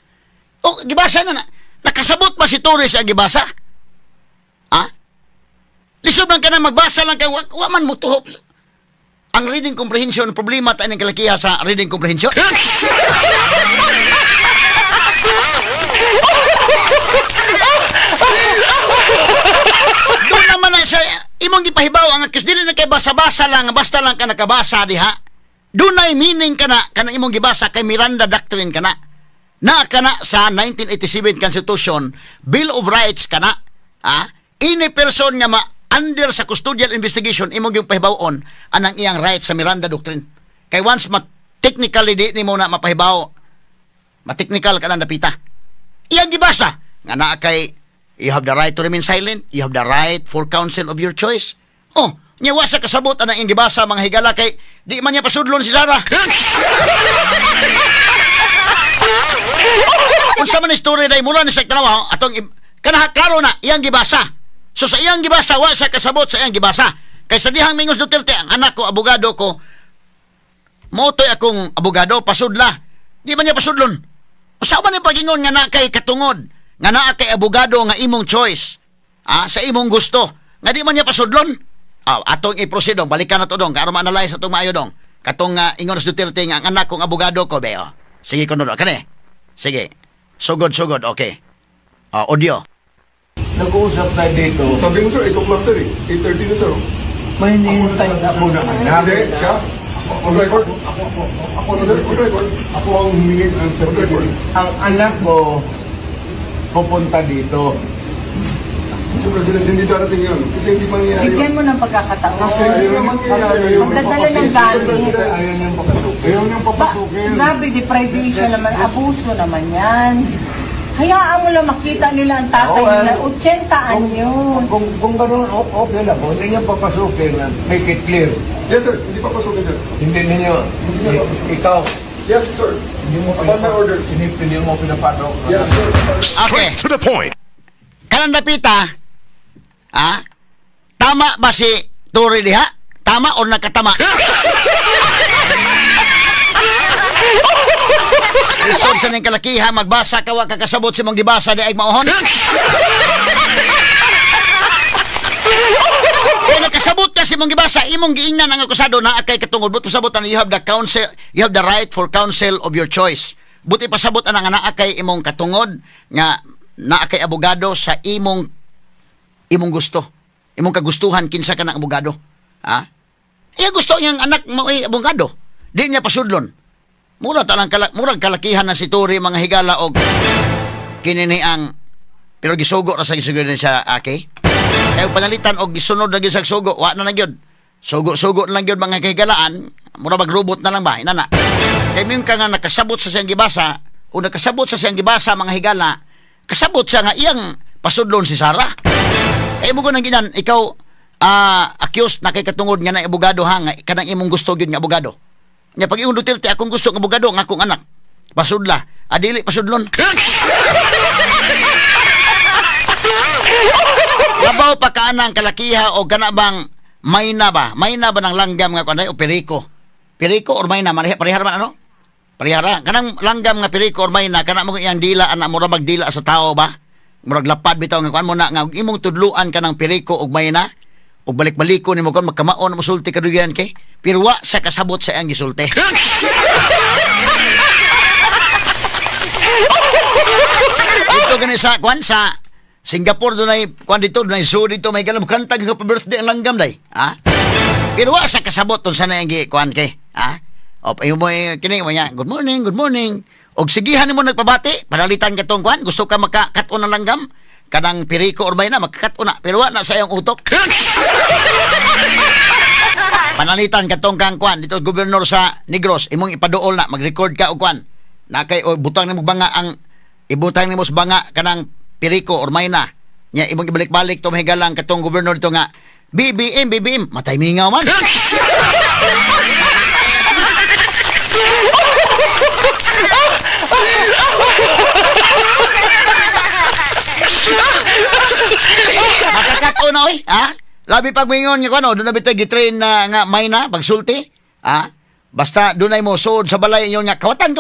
O, gibasa na. Nakasabot ba si Torres ang gibasa? Lisod lang ka na, magbasa lang ka, waman mo tuhop. Ang reading comprehension, problema tayo ng kalakiha sa reading comprehension. Doon naman na sa imong gipahibaw ang akis dili na kay basa-basa lang basta lang ka nakabasa diha. Doon ay meaning ka na kanang imong gibasa kay Miranda Doctrine ka na. Na kana sa 1987 Constitution, Bill of Rights ka na. Any person nga under sa custodial investigation imong yung pahibawon anang iyang rights sa Miranda Doctrine. Kay once technically di mo na mapahibaw, ma-technical ka na napita. Iyang gibasa nga na kay you have the right to remain silent. You have the right for counsel of your choice. Oh, niya wasa kasabot ang iyang gibasa mga higala kay di man niya pasudlon si Sara. Kung sa man istorya day mula ni sa kanawa atong kanah klaro na iyang gibasa. So sa iyang gibasa wasa kasabot sa iyang gibasa. Kay sa dihang Mingos Duterte ang anak ko abogado ko. Motoy akong abogado pasudla. Di man niya pasudlon. Usa man ni pagingon nga na kay katungod nga naa kay abogado nga imong choice sa imong gusto nga di man niya pasudlon atong i-proceed dong balikan na to dong karon ma-analyze atong maayo dong katong ingon sa Duterte nga ang anak kong abogado ko beo sige kuno kani sige sugod okay audio. Nag-uusap tayo dito. Sabi mo, sir, 8 o'clock, sir, eh. 8:30 na, sir. May hinihintay na po na anak. Hindi, siya. On record. On record. Ako ang humingi ng record. Ang anak mo pupunta dito. Mr. President, hindi darating yun. Kasi hindi mangyayari Bigyan yun. mo ng pagkakataon. Kasi ayaw mangyayari yun. Magdadala ng galit. Ayaw niyang papasukin. Ayaw niyang papasukin. Grabe, deprivation naman. Abuso naman yan. Hayaan mo lang makita nila ang tatay nila. 80 anyos. Kung gano'n, okay lang. Kung hindi niyo papasukin, make it clear. Yes, sir. Hindi papasukin, sir. Hindi ninyo, ikaw, Yes, sir. hindi mo Upon my order. hindi mo pinapasok. Yes, sir. Straight to the point. Kanang dapita, tama ba si Tory diha? Tama o nakatama? Lisod sa ning kalakiha, magbasa ka wa kakasabot si mong gibasa di ay mauhon. Kaya nakasabot ka si mong gibasa, imong giingnan ang akusado na akay katungod. But pasabot na you have the right for counsel of your choice. Buti pasabot ang nga akay imong katungod nga na kay abogado sa imong gusto, imong kagustuhan kinsa ka ng abogado. Iya gusto niyang anak mo ay abogado, di niya pasudlon. Murag kalakihan na si Tory mga higala og kinini ang pero gisugo ra sa gisugo sa aki. Kaya panalitan og gisunod na gyud sa sugo, wa na lang gyud. Sugo na lang gyud mga kahigalaan, mura mag-robot na lang ba inana. Kay min ka nga nakasabot sa siyang gibasa, o nakasabot sa siyang gibasa mga higala, kasabot siya nga iyang pasudlon si Sarah. Kaya mo ko nang ginan, ikaw accused na kay katungod nga na abogado ha, nga kanang imong gusto gyud nga abogado. Nya pag imong Duterte akong gusto nga abogado nga akong anak. Pasudla, adili pasudlon. Labaw pa kaanang kalakiha o kana bang mayna ba? Mayna ba ng langgam nga kanay o periko? Periko or mayna parihara man ano? Parihara. Kanang langgam nga periko or mayna kana mo iyang dila ana mura magdila sa tao ba? Murag lapad bitaw nga kuan mo na nga imong tudluan kanang periko og mayna og balik-baliko nimo kon magkamaon mo sulti kaduyan kay pero wa sa kasabot sa iyang gisulti. Ito gani sa kuan sa Singapore dunay kuan dito dunay zoo dito may galam kanta ka pa birthday ang langgam day. Pero wa sa kasabot tun sa nang gi kuan kay. Op ayo mo kini mo nya. Good morning. Og sigihan nimo nagpabati, padalitan ka tong kuan, gusto ka makakat-on ng langgam, kanang piriko or mayna makakat-on na, pero wa na sa iyong utok. Panalitan ka tong kang kuan dito gobernador sa Negros, imong ipaduol na mag-record ka og kuan. Na kay butang nimo banga ang ibutang nimo sa banga kanang piriko or mayna. Nya imong ibalik-balik to mahigalang katong gobernador to nga BBM matay mingaw man. Makakato na oy, labi pag mingon nga kuno, doon na bitay gitrain na nga mayna pagsulti, basta dunay mo sud sa balay inyo nga kawatan.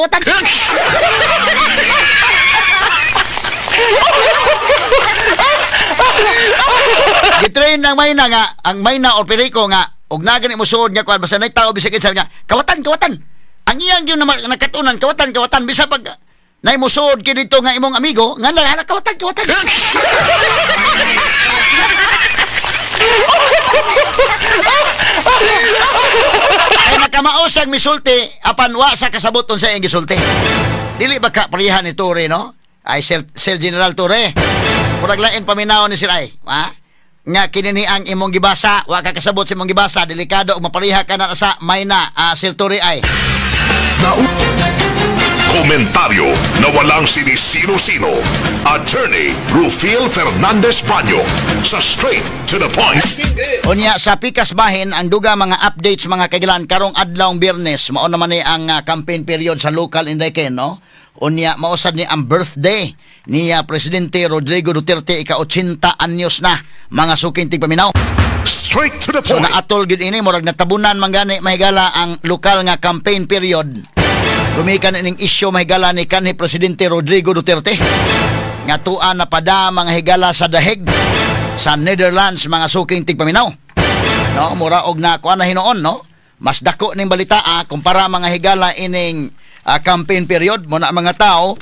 Gitrain ng mayna nga, ang mayna o periko nga, og nagani mo sud nga kuan basta nay tao bisag sa niya, kawatan. Ang iyang gyud na nakatunan kawatan bisa pag nay mo sud kay dito nga imong amigo nga hala kawatan. Ay nakamaosag misulti apan wa sa kasaboton sa iyang gisulti. Dili ba ka parihan ni Tory no? Ay Sir General Tory. Murag lain paminaw ni sila nga kinini ang imong gibasa, wa ka kasabot sa imong gibasa, delikado og mapariha ka na sa mayna, Sir Tory ay. Komentaryo na walang sinisino-sino. Attorney Rufil Fernandez Panyo sa Straight to the Point. Unya sa pikas bahin ang duga mga updates mga kailan karong adlawng Biyernes mao naman ni ang campaign period sa local Inday no. Unya mausad ni ang birthday ni Presidente Rodrigo Duterte ika-80 anyos na mga suking tigpaminaw. Straight to the So point. naatol gid ini murag natabunan man gani mahigala ang lokal nga campaign period. Lumikan ning isyu mahigala ni kanhi Presidente Rodrigo Duterte nga tuan na pada mga higala sa dahig sa Netherlands mga suking tigpaminaw. No, mura og na kuan na hinuon no. Mas dako ning balita kumpara mga higala ining campaign period mo na mga tao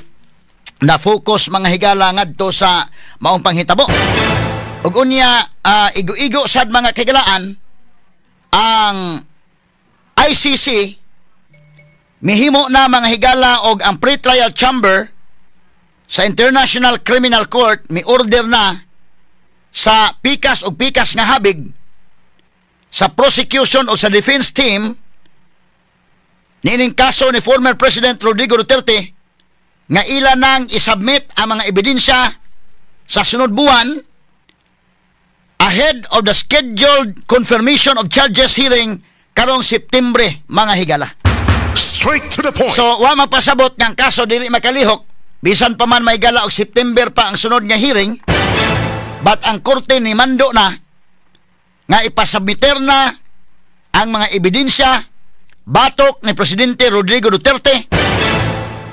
na focus mga higala ngadto sa maong panghitabo. Ug unya igo-igo sad mga kagalaan ang ICC mihimo na mga higala og ang pre-trial chamber sa International Criminal Court mi-order na sa pikas ug pikas nga habig sa prosecution o sa defense team niining kaso ni former President Rodrigo Duterte nga ila nang isubmit ang mga ebidensya sa sunod buwan ahead of the scheduled confirmation of charges hearing karong Septembre mga higala. Straight to the point. So wa mapasabot nga ang kaso dili makalihok bisan pa man may gala og September pa ang sunod nga hearing, but ang korte ni mando na nga ipasubmiter na ang mga ebidensya batok ni Presidente Rodrigo Duterte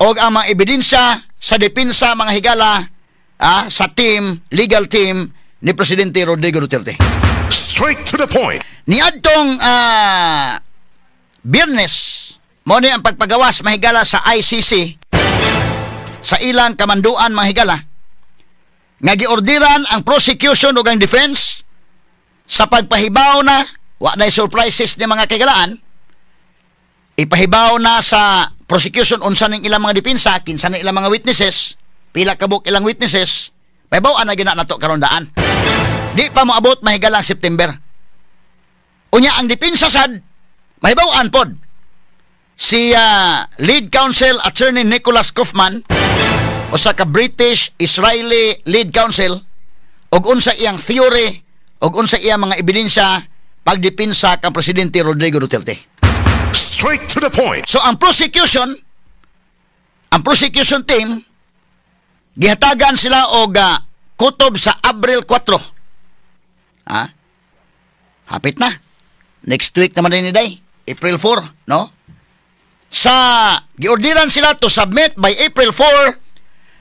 o ang mga ebidensya sa depensa mga higala sa legal team ni Presidente Rodrigo Duterte. Straight to the point. Niadtong Biyernes mo ni ang pagpagawas mga higala sa ICC sa ilang kamanduan mga higala nga giordiran ang prosecution ug ang defense sa pagpahibaw na wa na surprises ni mga kagalaan, ipahibaw na sa prosecution unsa ning ilang mga depensa, kinsa ning ilang mga witnesses, pila ka buk ilang witnesses, pahibaw na gina nato karon daan. Di pa moabot mahigalang September. Unya ang depensa sad mahibaw-an pod si lead counsel attorney Nicholas Kaufman o sa ka British Israeli lead counsel og unsa iyang theory og unsa iyang mga ebidensya pagdepensa kang Presidente Rodrigo Duterte. Straight to the point. So ang prosecution team gihatagan sila og kutob sa Abril 4. Hapit na. Next week naman din day, April 4, no? Sa giordiran sila to submit by April 4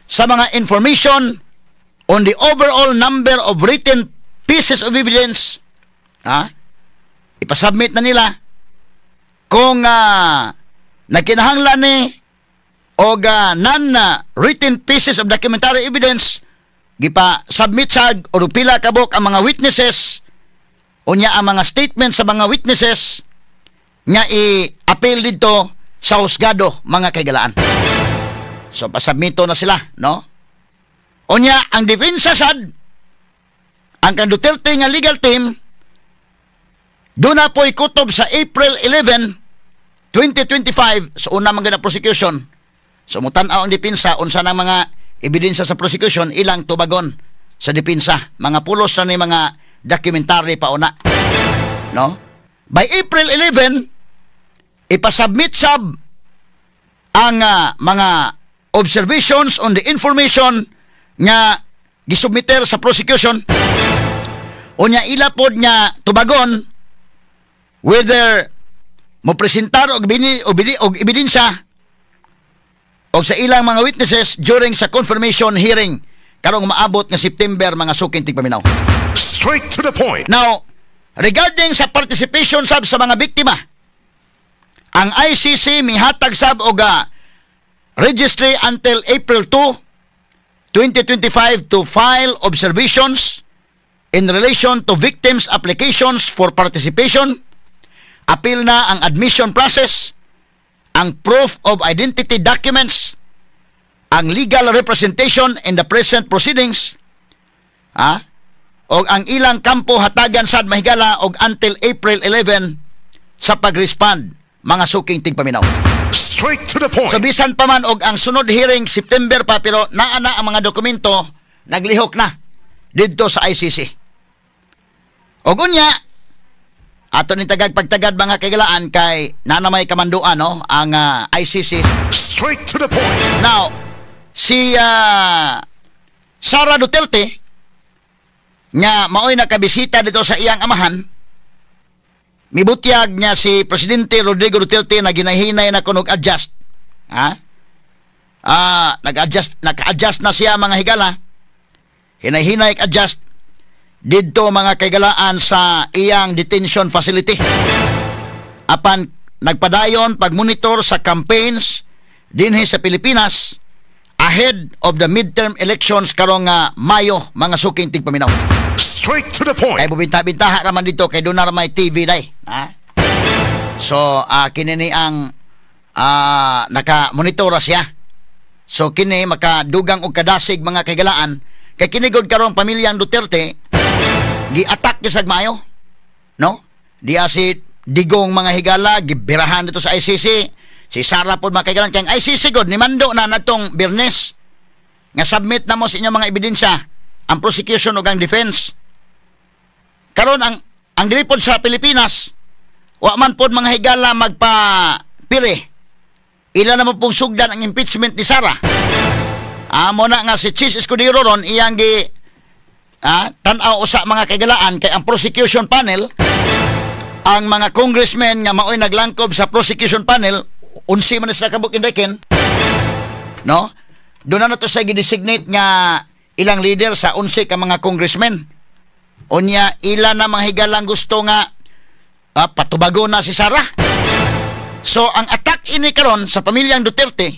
sa mga information on the overall number of written pieces of evidence. Ipasubmit na nila kung nagkinahanglan ni o non-written pieces of documentary evidence, gipa-submit sa o pila kabok ang mga witnesses unya ang mga statement sa mga witnesses nga i-appeal dito sa husgado mga kaigalaan. So pasubmito na sila, no? Unya ang depensa sad ang kan Duterte nga legal team doon na po'y kutob sa April 11, 2025 sa una mga prosecution. So mutanaw ang depensa unsa ng mga ebidensya sa prosecution ilang tubagon sa depensa. Mga pulos na ni mga documentary pauna. No? By April 11, ipasubmit sab ang mga observations on the information nga gisubmiter sa prosecution. Unya ila pod nga tubagon whether mo presentar og ebidensya og sa ilang mga witnesses during sa confirmation hearing karong maabot nga September mga suking tigpaminaw. Straight to the point. Now, regarding sa participation sab sa mga biktima, ang ICC mihatag sab og registry until April 2, 2025 to file observations in relation to victims' applications for participation. Appeal na ang admission process, ang proof of identity documents, ang legal representation in the present proceedings, o ang ilang kampo hatagan sad mahigala og until April 11 sa pag-respond mga suking tigpaminaw. Straight to the point. So bisan pa man og ang sunod hearing September pa pero naa na ang mga dokumento naglihok na didto sa ICC. Og unya ato ni pagtagad mga kagalaan kay nanamay kamanduan no ang ICC. Straight to the point. Now si Sara Duterte nga maoy nakabisita dito sa iyang amahan, mibutyag niya si Presidente Rodrigo Duterte na ginahinay na kunog adjust. Naka-adjust na siya mga higala. Hinay-hinay adjust didto mga kaigalaan sa iyang detention facility. Apan nagpadayon pagmonitor sa campaigns dinhi sa Pilipinas ahead of the midterm elections karong Mayo, mga suking tigpaminaw. Straight to the point. Kay bubinta-bintaha naman dito kay doon na may TV day. Ha? So, kinini ang naka-monitora siya. So, kini makadugang og kadasig mga kagalaan. Kay kinigod karong pamilyang Duterte, gi-attack kisag Mayo. No? Diya si Digong mga higala, gibirahan dito sa ICC. Si Sara po mga kagalaan. Kaya ICC god, ni Mando na natong Birnes. Nga submit na mo sa inyong mga ebidensya ang prosecution o ang defense. Karon ang dilipod sa Pilipinas, wa man pod mga higala magpapili. Ila naman pong sugdan ang impeachment ni Sara. Amo na nga si Chis Escudero ron, iyang gi tan-aw sa mga kagalaan kay ang prosecution panel, ang mga congressmen nga maoy naglangkob sa prosecution panel, unsi man sila kabuk indeken, no? Doon na to sa gi-designate nga ilang leader sa unsi ka mga congressmen. Unya, ila na mga higalang gusto nga patubago na si Sara. So, ang attack ini karon sa pamilyang Duterte,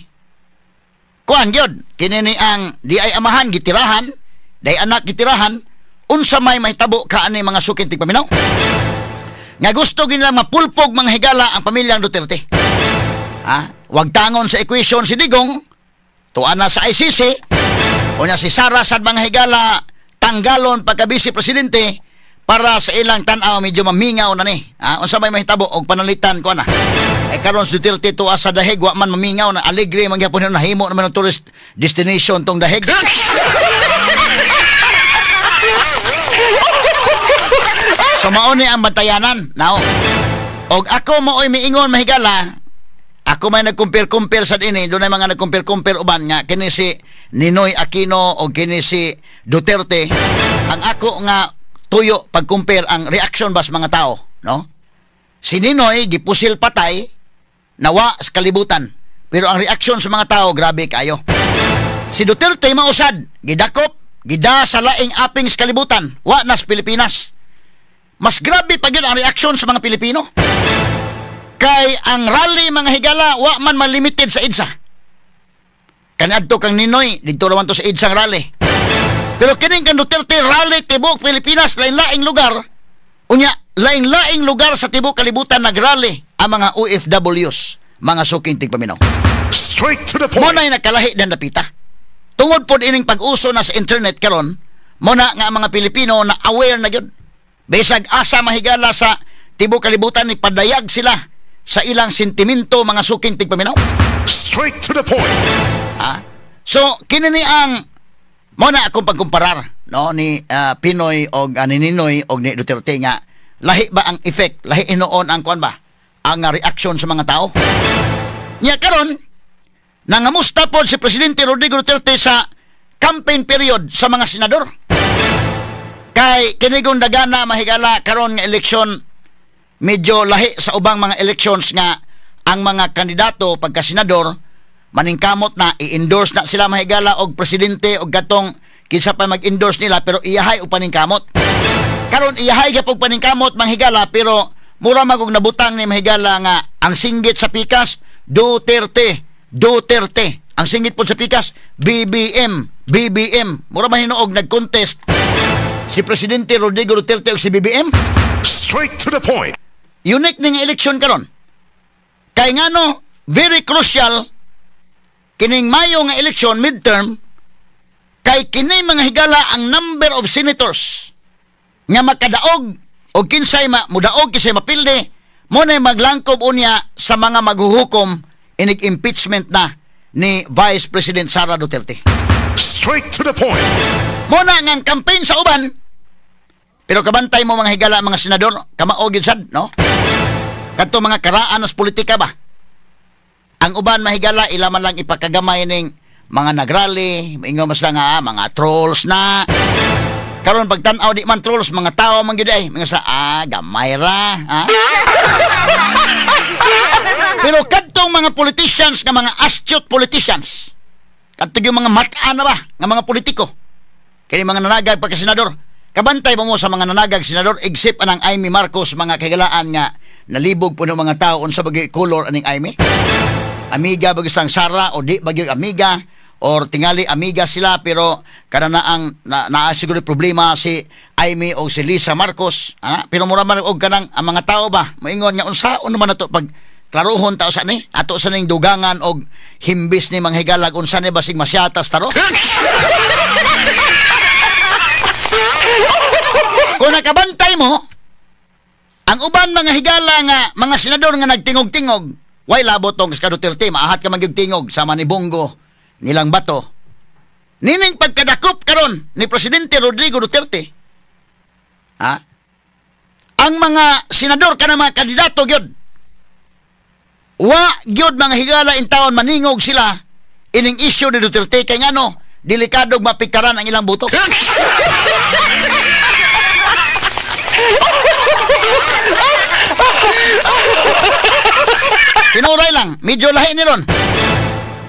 kuan gyud, kinini ang di ay amahan gitirahan, day anak gitirahan, unsa may mahitabo ka ani mga sukin tigpaminaw. Nga gusto ginila mapulpog mga higala ang pamilyang Duterte. Wag tangon sa equation si Digong, tuan na sa ICC, unya si Sara sad mga higala tanggalon pagka-vice presidente para sa ilang tan-aw medyo mamingaw na ni. Unsa may mahitabo og panalitan ko na. Karon si Duterte tuwa sa dahig wa man mamingaw na alegre man gyapon na himo naman ang tourist destination tong dahig. So mauni ang batayanan. Now, og ako maoy miingon mahigala, ako may nag-compare sa dinhi, doon ay mga nag-compare uban nga kini si Ninoy Aquino o kini si Duterte. Ang ako nga tuyo pag-compare ang reaction bas mga tao, no? Si Ninoy gipusil patay, nawa sa kalibutan. Pero ang reaction sa mga tao grabe kayo. Si Duterte mausad, gidakop, gida sa laing aping sa kalibutan, wa nas Pilipinas. Mas grabe pa yun ang reaksyon sa mga Pilipino. Kay ang rally mga higala, wa man malimited sa EDSA. Kanadto kang Ninoy, dito naman to sa EDSA ang rally. Pero kining kang Duterte, rally tibok Pilipinas, lain-laing lugar. Unya, lain-laing lugar sa tibok kalibutan nagrally ang mga OFWs, mga suking tigpaminaw. Straight to the point. Muna yung nakalahi dan napita. Tungod po ining pag-uso na sa internet karon, muna nga ang mga Pilipino na aware na yun. Besag asa mahigala sa tibok kalibutan ni padayag sila sa ilang sentimento mga suking tigpaminaw. Straight to the point. So kinini ang muna akong pagkumparar, no, ni Pinoy o ni Ninoy o ni Duterte nga lahi ba ang effect, lahi inoon ang kuan ba ang reaction sa mga tao. Nya karon nangamusta po si Presidente Rodrigo Duterte sa campaign period sa mga senador. Kay kinigong dagana mahigala karon nga eleksyon, medyo lahi sa ubang mga elections nga ang mga kandidato pagka senador maningkamot na i-endorse na sila mahigala og presidente og gatong kinsa pa mag-endorse nila pero iyahay og paningkamot. Karon iyahay gyapon paningkamot mahigala pero mura magog nabutang ni mahigala nga ang singgit sa pikas Duterte. Ang singgit po sa pikas BBM. Mura man hinuog nag-contest si Presidente Rodrigo Duterte o si BBM. Straight to the point. Unique ning election karon. Kay ngano very crucial kining Mayo nga election midterm kay kini mga higala ang number of senators nga makadaog o kinsay mudaog kinsay mapilde mo na maglangkob unya sa mga maghuhukom inig impeachment na ni Vice President Sara Duterte. Straight to the point. Mo na nga campaign sa uban. Pero kabantay mo mga higala, mga senador, kamaogid sad, no? Kadto mga karaan as politika ba? Ang uban mahigala, ilaman lang ipakagamay ning mga nagrally, maingon mas lang mga trolls na. Karon pagtan-aw di man trolls, mga tao man gyud ay, mga sa gamay ra, Pero kadtong mga politicians nga mga astute politicians, kadto yung mga mata na ba, nga mga politiko, kaya mga nanagag pagka senador, kabantay mo sa mga nanagag senador except anang Amy Marcos mga kagalaan nga nalibog po ng mga tao unsa bagay color aning Amy. Amiga bagay sang Sara o di bagay amiga or tingali amiga sila pero kana na ang siguro problema si Aimee o si Lisa Marcos, pero mura man og kanang ang mga tao ba moingon nga unsaon man nato pag klarohon tao sa ni ato sa ning dugangan og himbis ni mga higalag unsa ni basig masyatas taro. Kung nakabantay mo ang uban mga higala nga mga senador nga nagtingog-tingog, way labot tong sa Duterte, maahat ka magyugtingog sama ni Bongo, nilang bato. Nining pagkadakop karon ni Presidente Rodrigo Duterte. Ang mga senador kana mga kandidato gyud. Wa gyud mga higala in taon maningog sila ining issue ni Duterte kay ngano delikadog mapikaran ang ilang buto. Tinuray lang, medyo lahi ni ron.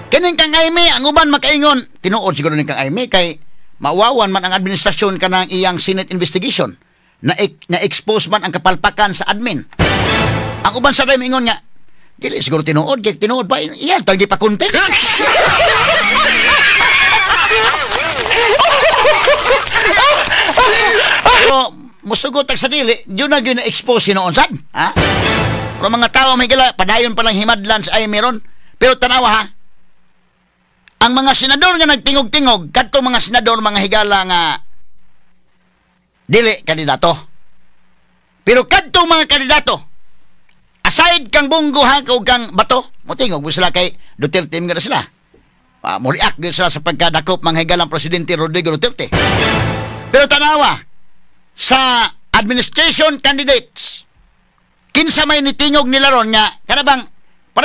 Kining kang Aimee, ang uban makaingon, tinuod siguro ni kang Aimee kay mawawan man ang administrasyon kanang iyang Senate investigation. Na-expose man ang kapalpakan sa admin. Ang uban sa day ingon nga, dili siguro tinuod, kay tinuod pa, iyan, tagi pa kontek. Pero, musugot sa dili, yun na yun na-expose yun noon sad. Pero mga tao may gila, padayon palang himadlan sa Aimee ron. Pero tanawa ha, ang mga senador nga nagtingog-tingog, kadto mga senador, mga higala nga dili kandidato. Pero kadto mga kandidato, aside kang Bongo ha, kang Bato, mutingog mo sila kay Duterte nga na sila. Muriak din sila sa pagkadakop mga higalang Presidente Rodrigo Duterte. Pero tanawa, sa administration candidates, kinsa may nitingog nila ron nga, para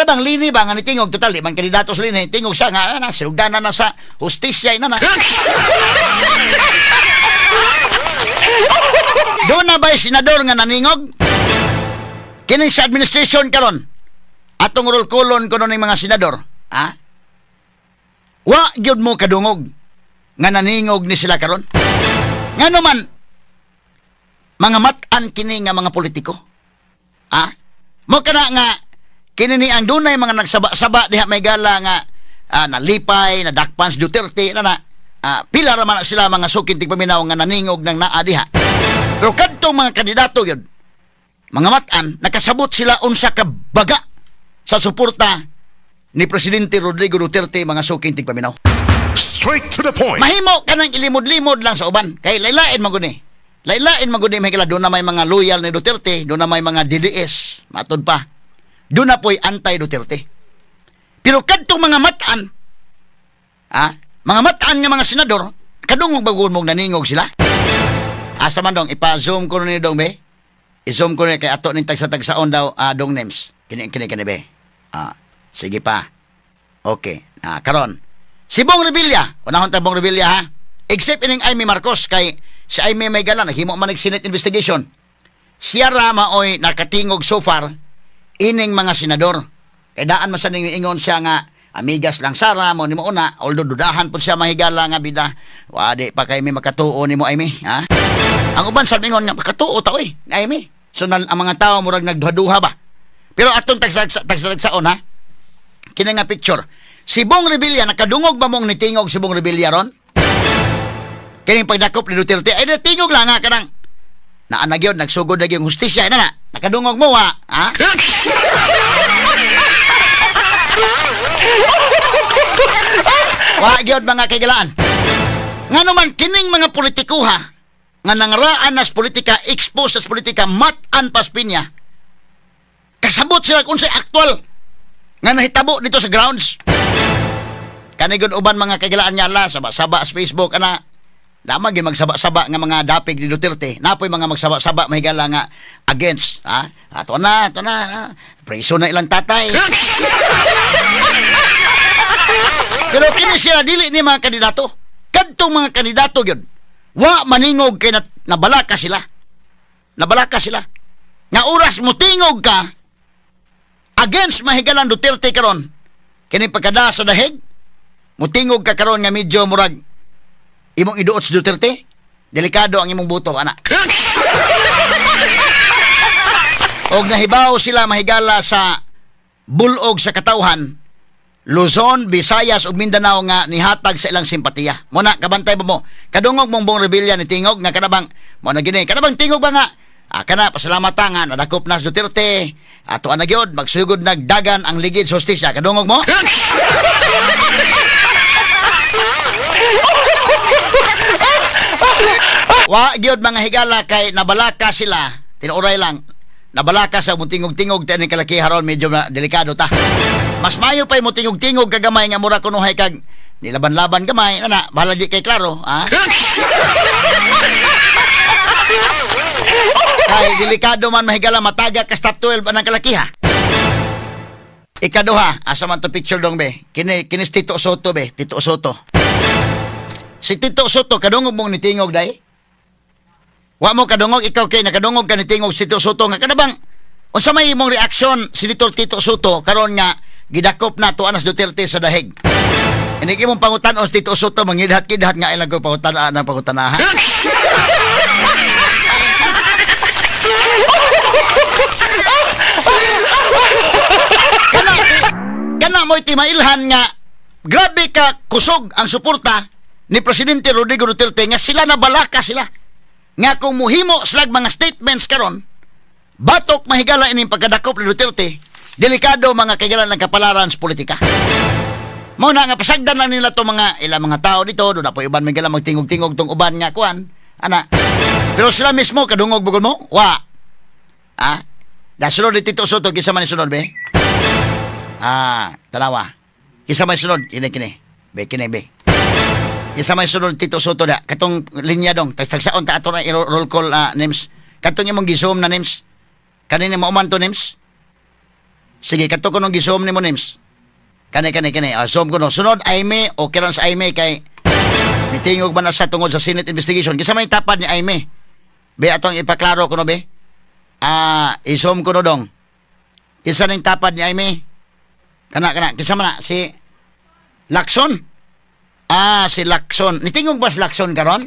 bang lini ba nga nitingog, total, di man kandidato sa lini, tingog siya nga, silugdanan na sa hustisya, na. Doon na ba'y senador nga naningog? Kining sa administration karon, atong roll colon ko nun ng mga senador, wa gyud mo kadungog nga naningog ni sila karon. Ngano man mga matan kini nga mga politiko. Mo kana nga kini ni ang dunay mga nagsaba-saba diha may gala nga nalipay, nadakpan si Duterte pila ra man sila mga sukin tigpaminaw nga naningog ng naa diha. Pero kadtong mga kandidato gyud, mga matan nakasabot sila unsa ka baga sa suporta ni Presidente Rodrigo Duterte mga suking tigpaminaw. Straight to the point. Mahimo ka nang ilimod-limod lang sa uban. Kay laylain maguni. Laylain maguni may kila doon na may mga loyal ni Duterte, doon na may mga DDS, matod pa. Doon na po'y anti-Duterte. Pero kadtong mga mataan, mga mataan nga mga senador, kadungog bagon mong naningog sila. Asa man dong, ipa-zoom ko ni dong be. I-zoom ko ni kay ato ning tagsa-tagsaon daw dong names. Kini be. Sige pa. Okay. Karon. Si Bong Revilla, unahon ta Bong Revilla ha. Except ining Aimee Marcos kay si Aimee may gala nahimo man ng Senate investigation. Siya rama oy nakatingog so far ining mga senador. Kay daan man sa ning ingon siya nga amigas lang Sara mo nimo una, although dudahan pud siya mahigala nga bida. Wadi pa kay may makatuo nimo Aimee, ha? Ang uban sabi ngon nga makatuo ta oy, Aimee. So ang mga tawo murag nagduha-duha ba. Pero atong tagsa-tagsaon ha. Kini nga picture. Si Bong Revilla, nakadungog ba mong nitingog si Bong Revilla ron? Kining pagdakop ni Duterte, ay natingog lang nga kanang naanag yun, nagsugod na yung hustisya, nakadungog mo ha? Wa-gyod mga kaigalaan. Nga naman, kining mga politiko ha, nga nangaraan nas politika, expose nas politika, matan paspinya, kasabot sila kung sa aktual nga nahitabo dito sa grounds. Kanigod uban mga kaigalaan niya saba-saba sa Facebook, damag yung magsaba-saba nga mga dapig ni Duterte. Napoy mga magsaba-saba mahigala nga against. Ato na. Preso na ilang tatay. Pero kini sila dili ni mga kandidato. Kadtong mga kandidato yun, wa maningog kay nabalaka sila. Nga oras mo tingog ka against mahigalang Duterte karon, kini pagkada sa dahig, mutingog ka karon nga medyo murag imong iduot sa Duterte, delikado ang imong buto, anak. Og nahibaw sila mahigala sa bulog sa katawhan, Luzon, Visayas ug Mindanao nga nihatag sa ilang simpatiya. Muna kabantay ba mo? Kadungog mong Bong Revilla ni tingog nga kanabang mo na gini. Kanabang tingog ba nga? Kana pasalamat nga nadakop na sa Duterte. Ato na gyud magsugod nagdagan ang ligid sa hustisya. Kadungog mo? Wa gyud mga higala kay nabalaka sila. Tinuray lang. Nabalaka sa mutingog-tingog tani kalaki haron medyo delikado ta. Mas mayo pay mutingog-tingog kagamay nga mura kunuhay kag nilaban-laban gamay ana bahala di kay klaro, ha? Kay delikado man mahigala mataga ka stop 12 anang kalakiha. Ikaduha, asa man to picture dong be? Kinis Tito Soto be, Tito Soto. Si Tito Soto kadungog mong nitingog day. Wa mo kadungog ikaw kay nakadungog ka nitingog si Tito Soto nga kadabang unsa may imong reaksyon si Tito Soto karon nga gidakop na to anas Duterte sa dahig. Ini imong pangutan-on si Tito Soto mangidhat-kidhat nga ilang ko pangutan-an ang pangutanahan. Kana mo timailhan nga grabe ka kusog ang suporta ni Presidente Rodrigo Duterte nga sila nabalaka sila nga kung muhimo slag mga statements karon batok mahigala ining pagkadakop ni Duterte delikado mga kagalan ng kapalaran sa politika. Mao na nga pasagdan lang nila to mga ilang mga tao dito do na po iban mahigala magtingog-tingog tong uban nga kuan ana pero sila mismo kadungog bugol mo wa dasunod ni Tito Soto kisa man sunod be tanawa kisa man sunod kini be isa may sunod Tito Soto da katong linya dong tagsaon ta ato na roll call names katong imong gisom na names kanini mo man to names sige kato ko nung gisom nimo names kani zoom ko no sunod Aime o kiran sa Aime kay mitingog man na sa tungod sa Senate investigation kisa may tapad ni Aime be atong ipaklaro ko no be isom ko no dong kisa ning tapad ni Aime kana kisa man na si Lacson. Si Lacson. Nitingog ba si Lacson karon?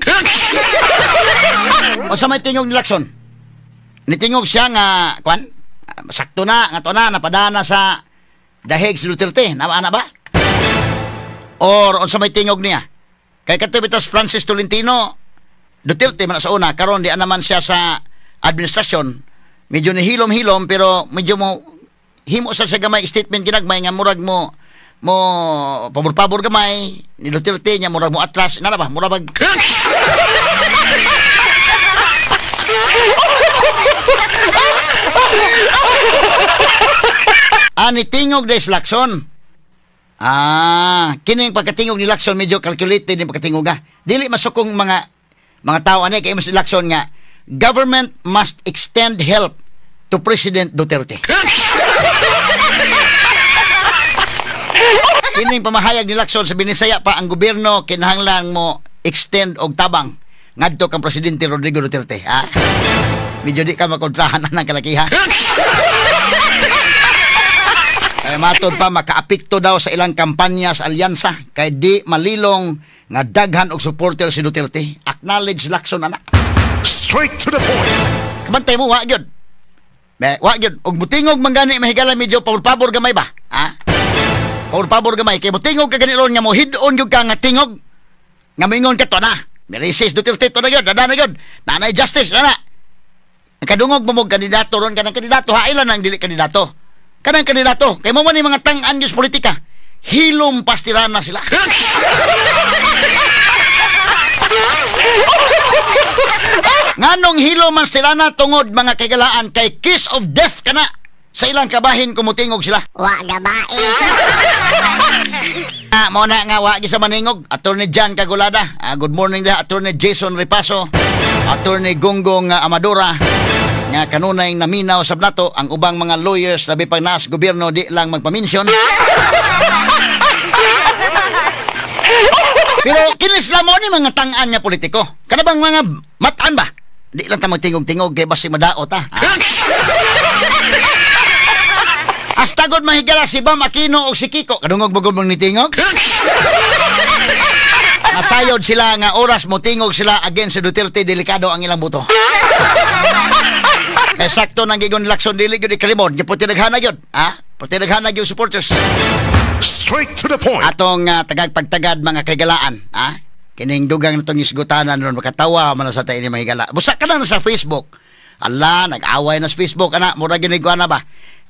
O sa may tingog ni Lacson? Nitingog siya nga, kwan? Sakto na, nga to na, napadana sa dahig si Duterte. Ana ba? Or, o sa may tingog niya? Kay katibitas Francis Tolentino, Duterte man sa una, karon di naman siya sa administrasyon. Medyo nihilom-hilom, pero medyo mo, himo sa gamay statement ginagmay nga murag mo pabor-pabor gamay ni Duterte nya murag mo atlas na ba murag ni tingog des Lacson kining pagkatingog ni Lacson medyo calculated ni pagkatingog dili masukong mga tao ani kay mas Lacson nga government must extend help to President Duterte. Kining pamahayag ni Lacson sa binisaya pa ang gobyerno kinahanglan mo extend og tabang ngadto kang Presidente Rodrigo Duterte. Medyo di ka makontrahan ng kalakiha. Ay matod pa makaapekto daw sa ilang kampanya sa alyansa kay di malilong nga daghan og supporter si Duterte. Acknowledge Lacson ana. Straight to the point. Kabantay mo wa gyud. Wa gyud og mutingog manggani mahigala medyo pabor gamay ba? Pabor gamay kay motingog ka ganiron nga mo hid-on gyud ka nga tingog nga mingon ka to na Merisis Duterte to na gyud dada na gyud nanay justice na kadungog mo kandidato ron kanang kandidato hailan ang dili kandidato kanang kandidato kay mo man ni mga tang-an gyud politika hilom pastiran na sila. Nganong hilom man sila na tungod mga kagalaan kay kiss of death kana sa ilang kabahin kumutingog sila. Wa gabae. Muna nga wa gisa maningog. Attorney Jan Cagulada. Good morning da. Attorney Jason Repaso. Attorney Gonggong Amadora. Nga kanunay naminaw sa blato ang ubang mga lawyers labi pag nas gobyerno di lang magpaminsyon. Pero kinisla mo ni mga tang-an nga politiko. Kanabang mga mataan ba? Di lang ta magtingog-tingog kay basi madaot ha. Astagod mahigala si Bam Aquino o si Kiko. Kadungog-bugog mong nitingog. Nasayod sila nga oras mo tingog sila against si Duterte, delikado ang ilang buto. Kaya sakto nang gigon Lacson dili gyud ikalimod, puti naghana gyud, puti naghana gyud supporters. Straight to the point. Atong tagagpagtagad mga kaigalaan, ha? Kining dugang natong isgutanan ron makatawa man sa tayo ni mahigala. Busa ka na sa Facebook. Ala, nag-away na sa Facebook, ana, mura ginigwa na ba?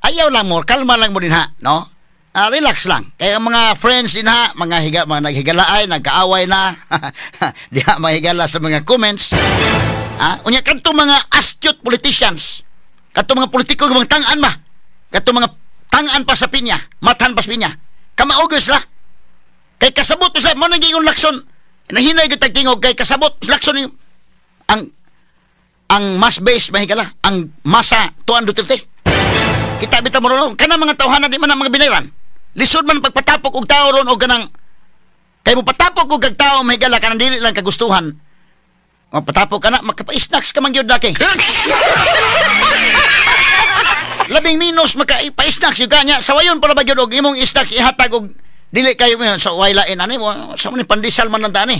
Ayaw lang mo, kalma lang mo din ha, no? Relax lang. Kaya ang mga friends din ha, mga naghigalaay, nagkaaway na, diha mahigala sa mga comments. Unya, kanto mga astute politicians, kanto mga politiko, mga tangan ba? Kanto mga tangan pa sa pinya, matan pa sa pinya. Kamaugos la. Kay kasabot sa mo naging lakson. Nahinay gitag tingog kay kasabot lakson ang mass base mahigala, ang masa tuan Duterte. Kita bitaw mo ron kana mga tawhana di man ang mga binayran. Lisod man pagpatapok og tao ron og kanang kay mo patapok og kag tao mahigala kanang dili lang kagustuhan. Mapatapok kana makapa-snacks ka man gyud daki. Labing minus maka-pa-snacks yung kanya. Sawayon pala ba yun og imong snacks ihatag og dili kayo mo sa waylain ani mo sa man pandesal man nang tani.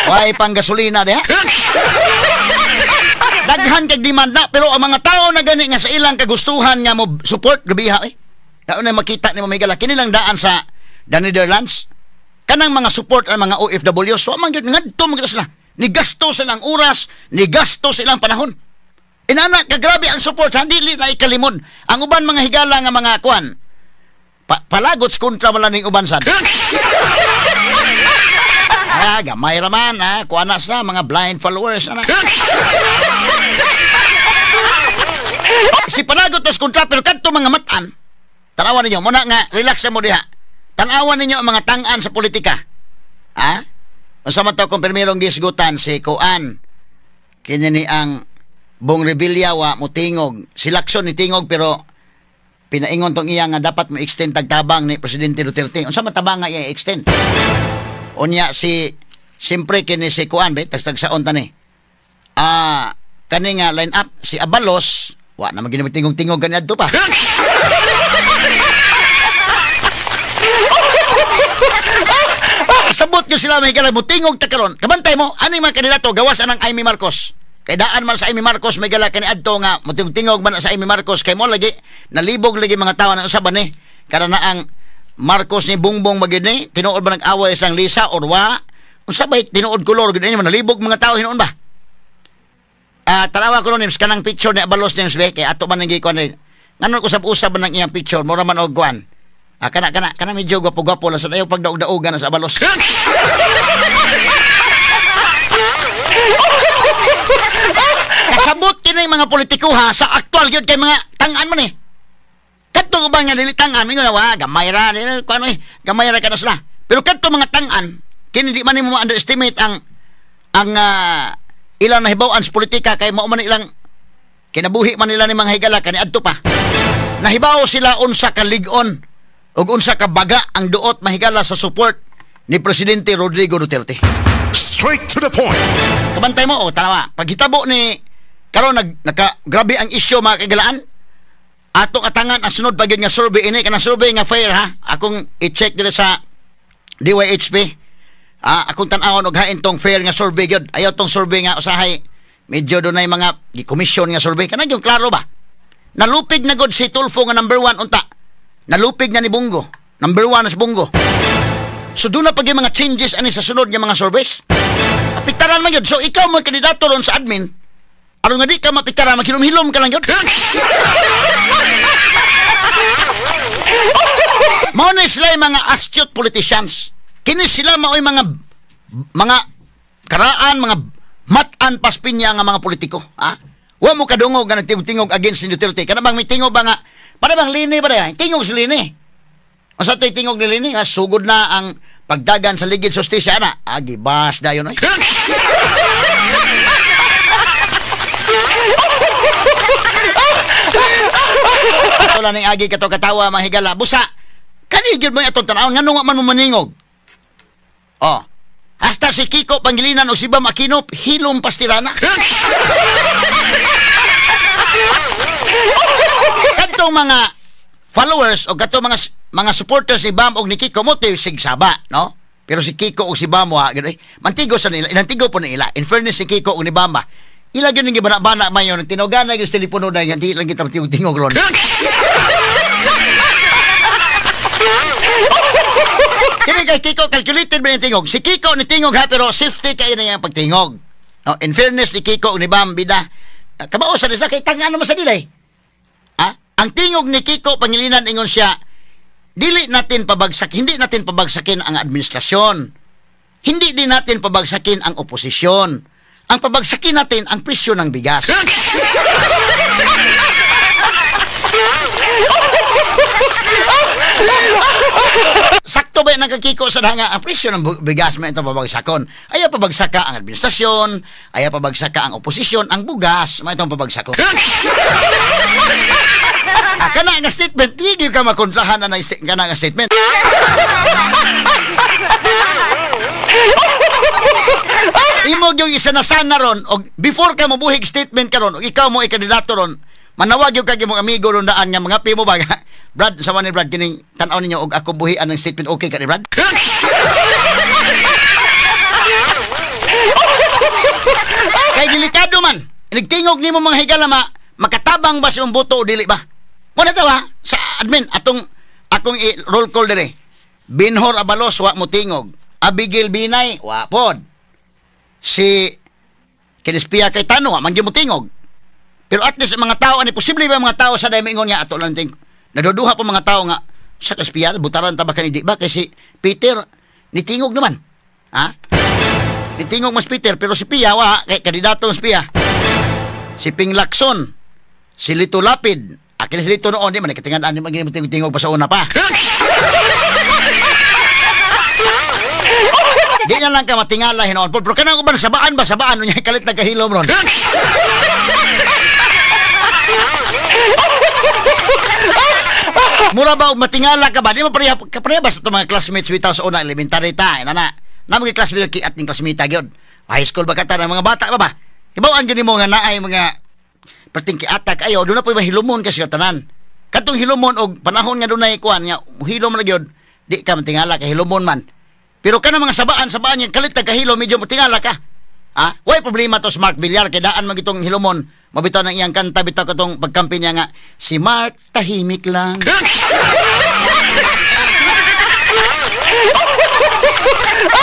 Way pang gasolina diha. Daghan kag demand na pero ang mga tao na gani nga sa ilang kagustuhan nga mo support gabiha Daon na makita ni mamigala kini lang daan sa the Netherlands. Kanang mga support ang mga OFW so man gyud ngadto man sila. Ni gasto silang oras, ni gasto silang panahon. Inana kagrabe ang support dili na ikalimon. Ang uban mga higala nga mga kuan palagots kontra wala ning uban sad. Gamay raman kuan na sa mga blind followers ana. Si palagot tas kontra pero kadto mga matan. Tanawan ninyo muna nga relax mo diha. Tanawan ninyo ang mga tang-an sa politika. Unsa man to kung permirong gisgutan si Kuan kini ni ang Bong Revilla wa mo tingog si Lacson ni tingog pero pinaingon tong iya nga dapat mo extend tagtabang ni Presidente Duterte unsa man tabang nga iya extend unya siyempre kini si Kuan tagsaon tani kani nga line up si Abalos wa na maginitingog-tingog kaniadto pa. Sabot ko sila may gala mo tingog ta karon. Kabantay mo ani man kandidato gawas anang Amy Marcos. Kay daan man sa Amy Marcos may gala kaniadto nga mo tingog man sa Amy Marcos kay mo lagi nalibog lagi mga tawo na usaban ni kada na ang Marcos ni Bongbong magid ni tinuod ba nag-away sang Lisa or wa unsa bay tinuod kolor gid ni man nalibog mga tawo hinuon ba. Tanawa ko nims kanang picture ni Abalos nims be kay ato man nang gikuan ni ngano ko usab nang iyang picture mo raman og kuan. Kana medyo gwapo-gwapo lang sa dayo pagdaog-daogan sa Abalos. Kasabot kini mga politiko ha sa aktual gyud kay mga tang-an man kadto ba nga dili tang-an mingon wa gamay ra kuno gamay ra kada sila. Pero kadto mga tang-an kini di man nimo underestimate ang ilang nahibaw-an sa politika kay mao man ilang kinabuhi man nila ni mga higala kani adto pa. Nahibaw sila unsa ka lig-on ug unsa ka baga ang duot mahigala sa support ni Presidente Rodrigo Duterte. Straight to the point. Kabantay mo tanawa paghitabo ni karon grabe ang isyu mga kaigalaan atong atangan ang sunod pagid nga survey ini kana survey nga fair ha akong i-check dito sa DYHP akong tan-awon og hain tong fair nga survey gyud ayaw tong survey nga usahay medyo dunay mga gi-commission nga survey kana gyud klaro ba nalupig na gud si Tulfo nga number 1 unta nalupig na ni Bongo. Number 1 is Bongo. So doon na pag yung mga changes ani sa sunod nga mga surveys. Apiktaran man yun. So ikaw mo kandidato ron sa admin. Aron nga di ka mapiktaran, maghilom-hilom ka lang yun. Mao na sila yung mga astute politicians. Kini sila mao'y mga karaan, mga matan paspinya nga mga politiko. Wa mo kadungog nga nagtingog against ni Duterte. Kana bang may tingog ba nga para bang lini ba dayan? Tingog si lini. O sa to'y tingog ni lini, sugod na ang pagdagan sa ligid sustisya na. Gibas dayon ay. Ito lang agi kato katawa mga higala. Busa, kanigil mo itong tanawang nga nung man mo maningog. Hasta si Kiko Pangilinan o si Bam Aquino, hilom pastirana. Katong mga followers o katong mga supporters ni Bam o ni Kiko mo tayo sigsaba, no? Pero si Kiko o si Bam wa mantigo sa nila, inantigo po nila. In fairness si Kiko o ni Bam Ilagyan ng gibana-bana mayon tinugan na yung telepono na hindi lang kita tingog ron. Kini kay Kiko calculated ba yung tingog? Si Kiko ni tingog ha pero safety kayo na yung pagtingog. No, in fairness ni Kiko ni Bam bida. Kabao sa nila kay tanga naman sa nila eh. Ang tingog ni Kiko pangilinan ingon siya hindi natin pabagsakin ang administrasyon. Hindi din natin pabagsakin ang oposisyon. Ang pabagsakin natin ang presyo ng bigas. Sakto ba nagkakiko sa hanga ang presyo ng bigas may itong pabagsakon? Ayaw pabagsaka ang administrasyon, ayaw pabagsaka ang oposisyon, ang bugas may itong pabagsakon. Kana nga statement, hindi ka makontrahan na kana nga statement. Imog yung isa na sana ron, o before ka mabuhig statement ka ron, o ikaw mo ikandidato ron, manawag yung kag mong amigo ron daan nga mga pimo ba? Brad, sama ni Brad, kining tanaw ninyo og akong buhian ng statement, okay ka ni Brad? Kay delikado man, nagtingog nimo mga higala makatabang ba sa imong boto o dili ba? Muna tawa, sa admin, akong roll call dire. Binhor Abalos, wa mo tingog. Abigail Binay, wa pod. Si Kinispia kay Tano, wa man gyud mo tingog. Pero at least mga tao, ani posible ba mga tao sa dayong ingon niya ato lang ting. Naduduha pa mga tao nga sa Kinispia, butaran ta ba kanidi ba kasi Peter nitingog naman. Ha? Nitingog mas Peter pero si Pia wa kay kandidato mas Pia. Si Ping Lacson, si Lito Lapid, akin si Lito noon, di man nakatingad-an, di man tingog pa sa una pa. Di na lang ka matingala hinoon. Pero kanang uban, sabaan ba? Sabaan, nunya kalit nagkahilom ron. Mura ba, matingala ka ba? Di mo pareha ba sa itong mga classmates bitaw sa una, elementary ta, mga classmates yung kiat ng classmate yun. High school ba kata ng mga bata ba ba? Ibawaan yun mo nga naay mga pating kiatak ayo, doon na po yung hilumon kasi tanan. Katong hilumon o panahon nga doon na ikuan nga, hilom na yun, di ka matingala ka hilumon man. Pero ka na mga sabaan yung kalit kahilo, medyo matingala ka. Ha? Way problema to sa Mark Villar, kaya daan mag itong hilumon, mabitaw ng iyang kanta, bitaw ka itong pagkampi niya nga, si Mark tahimik lang.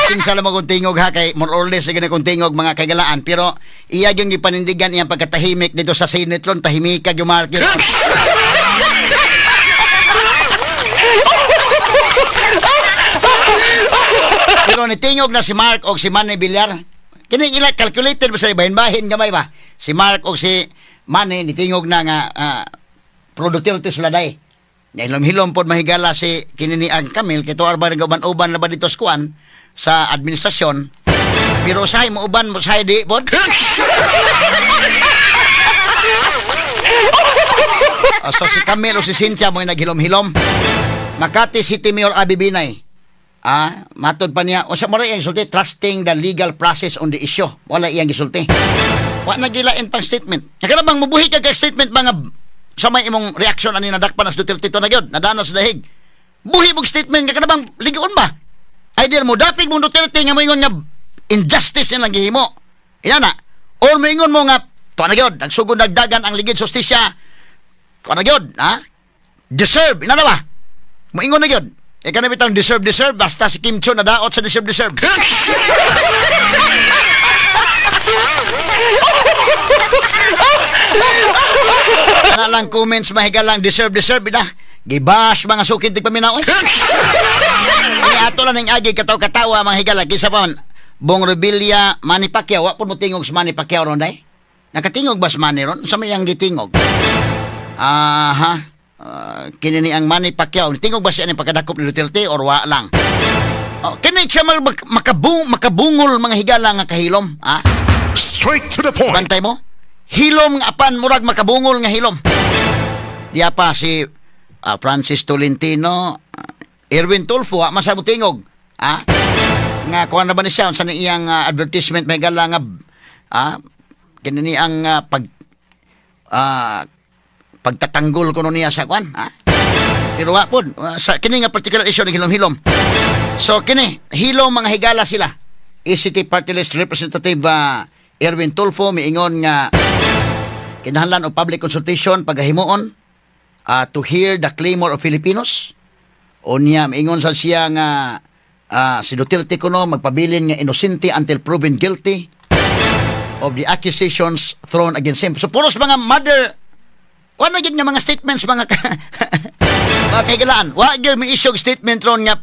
Sinsa lang kung tingog ha, kay more or less sige na kung tingog mga kagalaan, pero iya yung ipanindigan iyang pagkatahimik dito sa Sinetron, tahimik ka yung Mark yun. Pero nitingog na si Mark o si Manny Villar. Kini ila calculated ba sa bahin-bahin gamay ba? Si Mark o si Manny nitingog na nga productivity sila day. Hilom-hilom pod mahigala si kinini ang Camille kay tuar ba uban na ba dito skuan sa administrasyon. Pero usahay mo uban mo usahay di pod. So si Camille o si Cynthia mo naghilom-hilom. Makati City Mayor Abby Binay. Matod pa niya, o sa mara iyang gisulti, trusting the legal process on the issue. Wala iyang gisulti. Wa nagilain pang statement. Nakalabang mubuhi ka statement mga sa may imong reaksyon ani nadakpan as Duterte to na gyud, nadana sa dahig. Buhi mong statement ka kanabang ligon ba? Idea mo dapig mong Duterte nga moingon nga injustice nilang gihimo. Iyan na. Or moingon mo nga to na gyud, nagsugod nagdagan ang ligid justisya. To na gyud, ha? Deserve, ina na ba? Moingon na gyud. Kana bitang deserve basta si Kim Cho nadaot sa deserve. Kana lang comments mahigalang deserve bida. Gibash mga sukin tig paminaw. Ay ato lang ning agi katawa mga higala kisa pa man. Bong Rebilla, Manny Pacquiao, wa pud mo tingog sa Manny Pacquiao ron day. Nakatingog ba sa Manny ron? Sa may ang gitingog. Kinini ang Manny Pacquiao tingog ba siya ni pagkadakop ni Duterte or wa lang? Kini siya makabungol mga higala nga kahilom, ha? Straight to the point. Bantay mo? Hilom nga apan murag makabungol nga hilom. Diya pa si Francis Tolentino, Erwin Tulfo, masabot tingog, ha? Nga kuha na ba ni siya sa iyang advertisement may higala nga kinini ang pagtatanggol ko niya sa kwan, ha? Pero wa pod sa kini nga particular issue ng hilom-hilom. So kini hilom mga higala sila. ECT Party List Representative Erwin Tulfo miingon nga kinahanglan og public consultation pagahimuon to hear the clamor of Filipinos. Unya miingon sa siya nga si Duterte kuno magpabilin nga inosente until proven guilty of the accusations thrown against him. So puros mga mother kuan na gyud nga mga statements mga mga kahigalaan. Wa gyud mi issue statement ron nga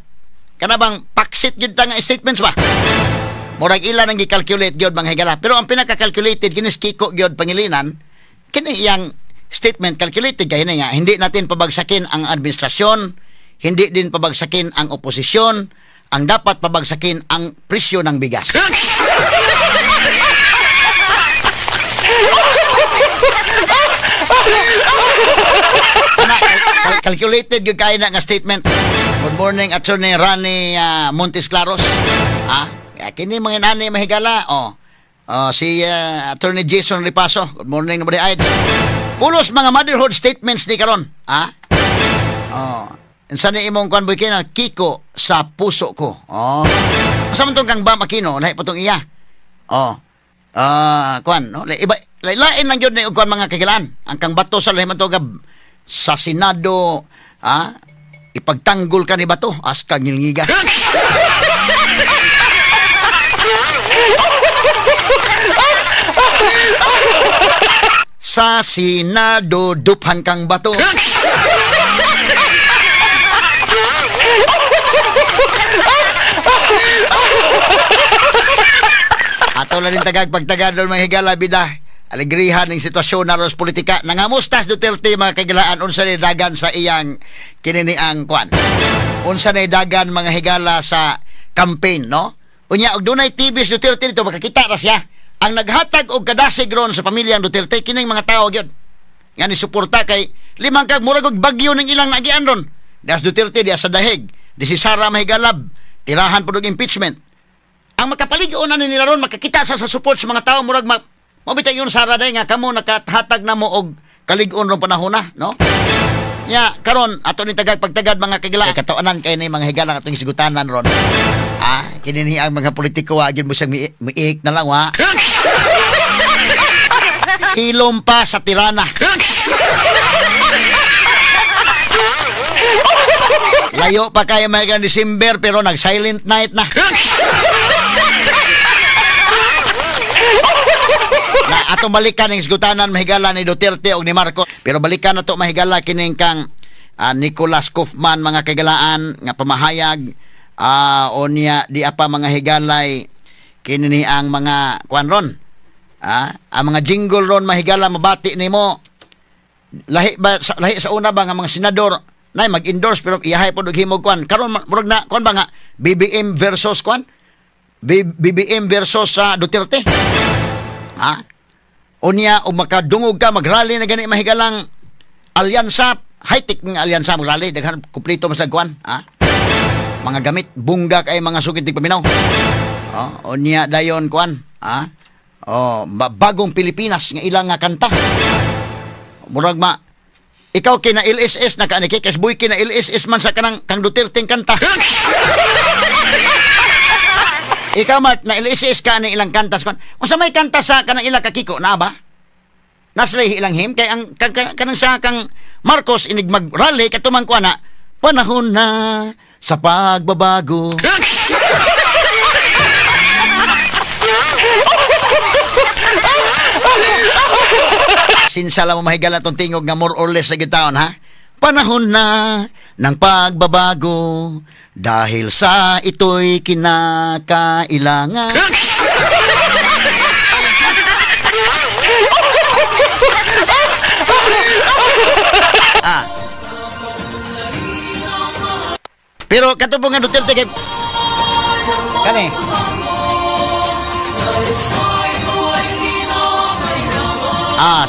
kanabang paksit gyud ta nga statements ba. Murag ila nang gi-calculate gyud mga higala. Pero ang pinaka-calculated kinis Kiko gyud Pangilinan kini iyang statement calculated kay nga hindi natin pabagsakin ang administrasyon, hindi din pabagsakin ang oposisyon, ang dapat pabagsakin ang presyo ng bigas. Calculated yung kaya na nga statement. Good morning, Attorney Rani Montes Claros. Kini mga nani mahigala. Si Attorney Jason Lipaso. Good morning, nobody aids. Pulos mga motherhood statements ni karon. Insa ni imong kuan boy kina Kiko sa puso ko. Asa man tong kang Bam Aquino, lahi pa tong iya. Kuan no, lain lang gyud ni kuan mga kagilaan. Ang kang Bato sa lahi man to sa Senado, ipagtanggol ka ni Bato as kang ngilngiga. Sa Senado duphan kang Bato. Ato lang din tagag pagtagadol mga higala bida. Alegrihan ng sitwasyon na ros politika. Nangamustas Duterte mga kagilaan unsa ni dagan sa iyang kininiang kwan. Unsa ni dagan mga higala sa campaign, no? Unya og dunay TVs Duterte dito makakita ra siya. Ang naghatag og kadasig ron sa pamilyang Duterte kining mga tao gyud. Nga ni suporta kay limang kag murag og bagyo ning ilang nagian ron. Das Duterte dia sa dahig, di si Sara Mahigalab, tirahan pud og impeachment. Ang makapaligon na nila ron makakita sa support sa mga tao murag mabitay yun Sara day nga kamo nakahatag na mo og kalig-on ron panahon na, no? Ya, karon ato ni tagag pagtagad mga kagila katawanan kay ni mga higala atong sigutanan ron. Kini ni ang mga politiko wa gyud mo siyang miik na lang wa. Ilom pa sa tirana. Layo pa kay mga December pero nag-silent night na. Na ato balikan ning sigutanan mahigala ni Duterte og ni Marcos. Pero balikan nato mahigala kining kang Nicolas Kaufman mga kagalaan nga pamahayag onya di apa mga higalay kini ang mga kuan ron. Ang mga jingle ron mahigala mabati nimo. Lahi sa una ba nga mga senador nay mag-endorse pero iyahay pod og himog kuan. Karon murag na kuan ba nga BBM versus kuan? BBM versus Duterte. Unya o makadungog ka magrally na gani mahigalang alyansa, high-tech nga alyansa magrally daghan kumpleto mas kuan, mga gamit bunga kay mga sugid tig paminaw. Unya dayon kuan, bagong Pilipinas nga ilang nga kanta. Murag ikaw kina LSS na kaniki kes boy kina LSS man sa kanang kang Duterte kanta. Ikaw Mark na LSS ka ni ilang kantas kon. Unsa may kanta sa kanang ila ka Kiko na ba? Naslay ilang him kay ang kanang sa kang Marcos inig mag-rally katumang kuan na panahon na sa pagbabago. Sinsala mo mahigala tong tingog nga more or less sa gitaon ha. Panahon na ng pagbabago dahil sa ito'y kinakailangan. Pero katubong nga Duterte kay kani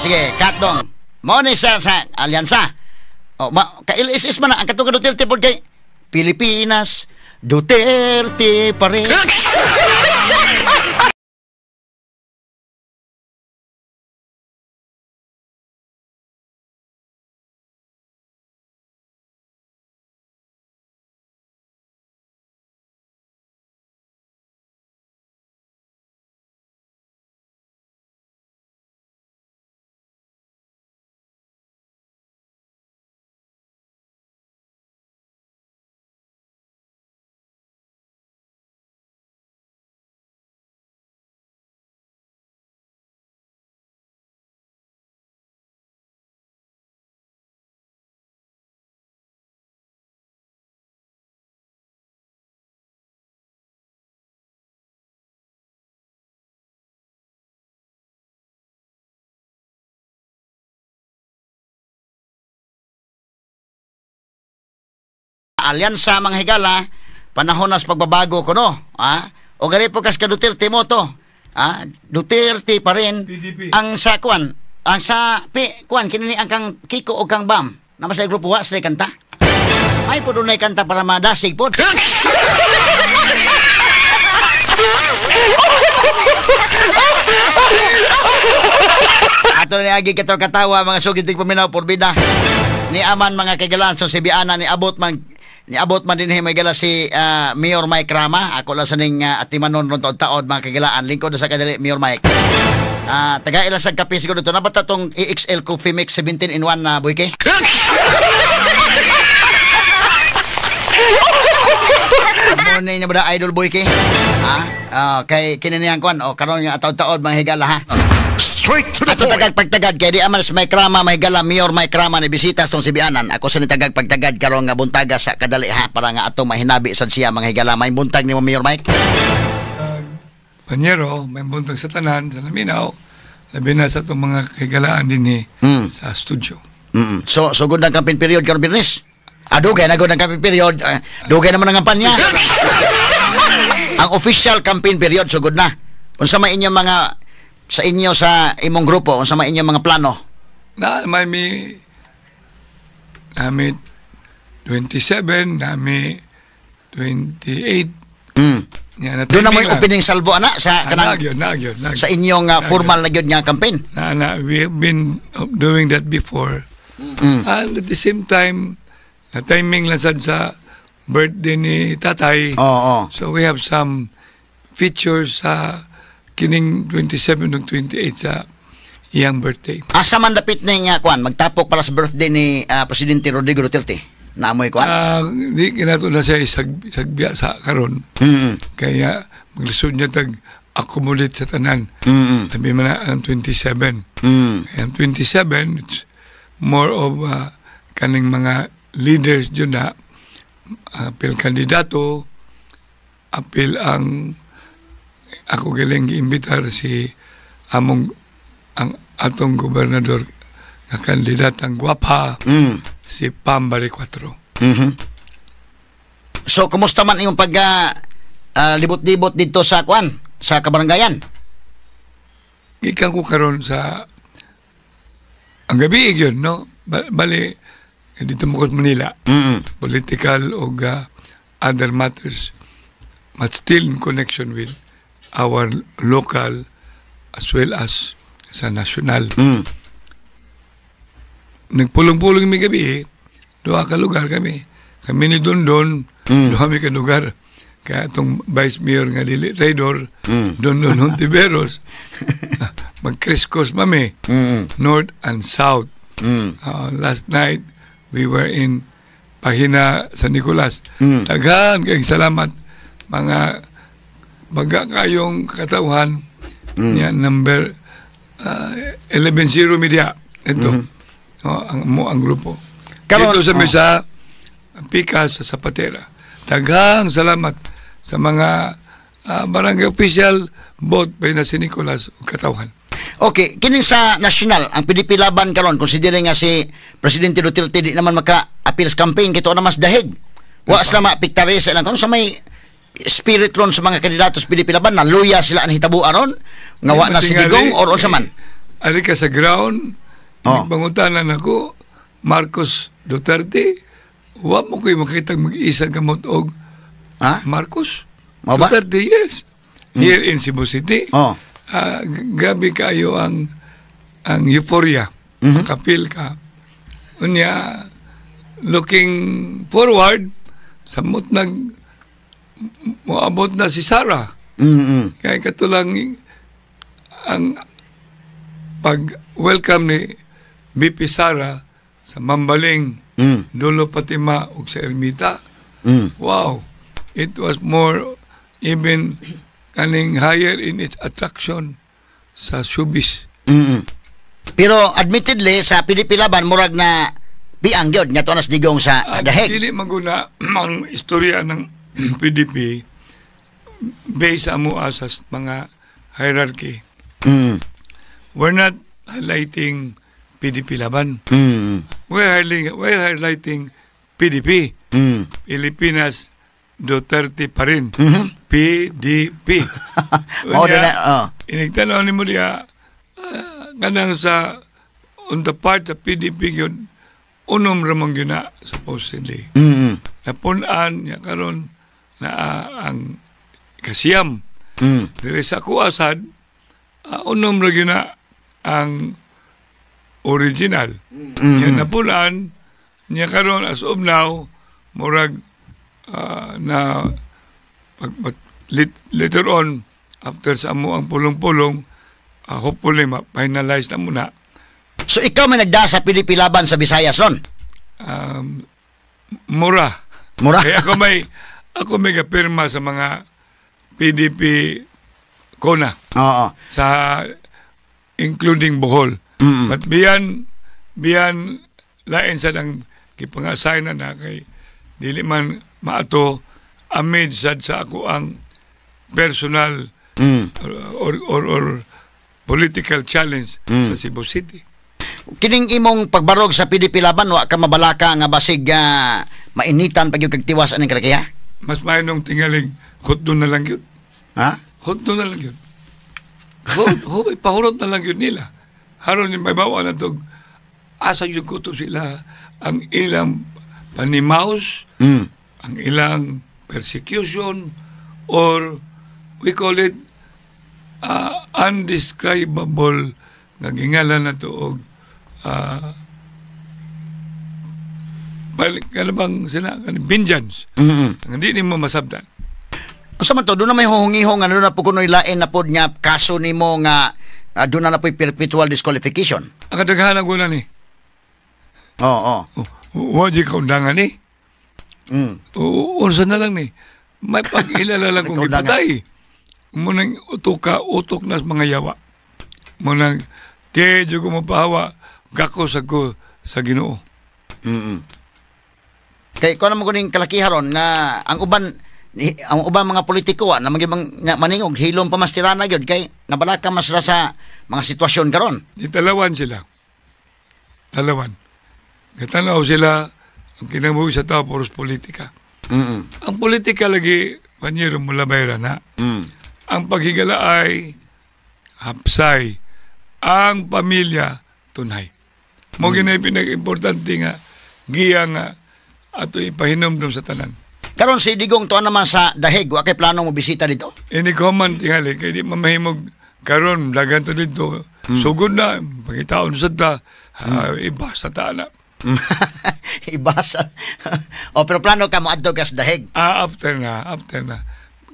sige, katdong mo ni sa alyansa. Ka-LSS man na ang katong Duterte po kay Pilipinas Duterte pa rin. alyansa mga higala panahon nas pagbabago kuno. O gani po kas ka Duterte mo to. Duterte pa rin PDP. ang sa kuan, ang sa kuan kinini ang kang Kiko o kang Bam. Naman sa grupo wa sila kanta. Ay po doon kanta para madasig po. Ato ni agi katawa mga sugitig paminaw porbida. Ni aman mga kagalan sa Sibiana ni abot man din may gala si Mayor Mike Rama. Ako lang sa ning atimanon ron taon mga kagalaan lingkod sa kadali Mayor Mike. Taga ila sa kape siguro to nabata tong EXL Coffee Mix 17 in 1 na boyke. Morning na ba idol boy kay? Kay kinanihan kuan karon nga taon-taon mga higala ha. Straight to the Ato point. tagag pagtagad kay di aman sa Mike Rama may higala Mayor Mike Rama ni bisita tong Sibianan. Ako sa tagag pagtagad karon nga buntaga sa kadali ha para nga ato mahinabi sad siya mga higala. May buntag nimo Mayor Mike. Panyero, may buntag sa tanan, sa Laminaw, labi na sa itong mga higalaan din sa studio. So good ang campaign period karon business. Dugay na good ang campaign period. Dugay naman ang kampanya. Ang official campaign period so good na. Unsa may inyong mga sa inyo sa imong grupo, unsa may inyong mga plano? Nami 27, nami 28. Yan, Doon na mo yung opening salvo ana sa kanang nagyod. sa inyong formal na gyud nga campaign. We have been doing that before. And at the same time, na timing lang sad sa birthday ni tatay. Oo. So we have some features sa kining 27 ug 28 sa iyang birthday. Asa man dapit na nga kwan magtapok para sa birthday ni Presidente Rodrigo Duterte. Naamoy kwan. Di kinato na siya sagbiya sa karon. Kaya maglisod niya tag accumulate sa tanan. Sabi man na ang 27. And 27 it's more of kaning mga leaders dyan na apil kandidato, apil ang ako galing giimbitar si ang atong gobernador na kandidatang gwapa, si Pam Baricotro. So kumusta man imong pag libot-libot dito sa kwan, sa kabarangayan? Ikan ko karon sa ang gabi yun, no? Bali dito mo Manila. Political o other matters but still in connection with our local as well as sa national. Nagpulong-pulong mi gabi, duha ka lugar kami. Kami ni Dondon, duha mi ka lugar. Kaya itong Vice Mayor nga dili traidor, Dondon Hontiveros, mag-crisscross mami, North and South. Last night, we were in Pahina, San Nicolas. Daghan kayong salamat, mga baga kayong katauhan, yan, number 11-0 media. Ito. Ang grupo. Dito sa mesa Pikas sa Zapatera. Daghang salamat sa mga barangay official both by na si Nicolas ug katawhan. Okay, kining sa national ang PDP laban karon considering nga si Presidente Duterte di naman maka-appeal sa campaign kito na mas dahig. Wa sila maapektare sa ilang kung sa may spirit ron sa mga kandidato sa PDP laban naluya sila ang hitabo aron nga wa na si Digong or unsa man. Ari ka sa ground, pangutanan ako, Marcos Duterte, wa mo ko'y makitang mag-isa gamot og Marcos Duterte, yes. Here in Cebu City. Grabe kayo ang euphoria. Makapil ka. Unya, looking forward, samot moabot na si Sara. Kaya katulang ang pag-welcome ni BP Sara sa Mambaling, Dulo Patima ug sa Ermita. Wow, it was more even kaning higher in its attraction sa showbiz. Pero admittedly sa PDP laban murag na biang gyud nya tunas Digong sa daheg. Dili maguna ang istorya ng PDP based sa mo asas mga hierarchy. We're not highlighting PDP laban. We're highlighting PDP. Pilipinas Duterte pa rin. PDP. Inigtanaw ni mo diya, kanang sa on the part of PDP yun, unom ramang yun na supposedly. Napunan niya karon na ang kasiyam. Dili sa kuasad, unom ra yun na ang original. Yan napunan niya karon as of now, murag na later on, after sa mo ang pulong-pulong, hopefully ma-finalize na muna. So ikaw may nagda sa PDP laban sa Visayas ron? Mura. Kaya ako may kapirma sa mga PDP kona. Oo. Sa including Bohol. But biyan lain sa nang kipangasay na kay dili man maato amid sad sa ako ang personal or political challenge sa Cebu City. Kining imong pagbarog sa PDP laban, wa ka mabalaka nga basig mainitan pag yung kagtiwas aning kalakaya? Mas mainong tingaling hotdo na lang yun. Ha? Hotdo na lang yun. Pahurot na lang yun nila. Haron yung may bawa na itong asa yung kuto sila ang ilang panimaus, ang ilang persecution, or we call it undescribable nga gingalan na to og bang sila vengeance. Hindi nimo masabtan. Usa man to, doon na may huhungihong ano na po kuno'y lain na po niya kaso nimo nga doon na po'y perpetual disqualification. Ang kadaghanan ko na ni. Oo. Wadi ka undangan ni. Unsa na lang ni. May pag-ilala lang kung ipatay. Munang utok na mga yawa. Munang tiyo ko mapahawa gako sa Ginoo. Kay ko naman kuning kalakiharon na ang uban mga politiko na magibang maningog hilom pa mas tirana gyud kay nabalaka mas ra sa mga sitwasyon karon. Ditalawan sila. Talawan. Natanaw sila ang kinabuhi sa tao puros politika. Ang politika lagi panyero mula bayra na. Ang paghigala ay hapsay. Ang pamilya tunay. Mo ginay pinag-importante nga giya nga ato ipahinom dun sa tanan. Karon si Digong tuan naman sa Daheg, wa kay plano mo bisita dito? Ini common tingali kay di mamahimog karon dagan to dito. Sugod na pagitaon sa ta iba sa tana. Ibasa. Pero plano ka mo adto ka sa Daheg? After na.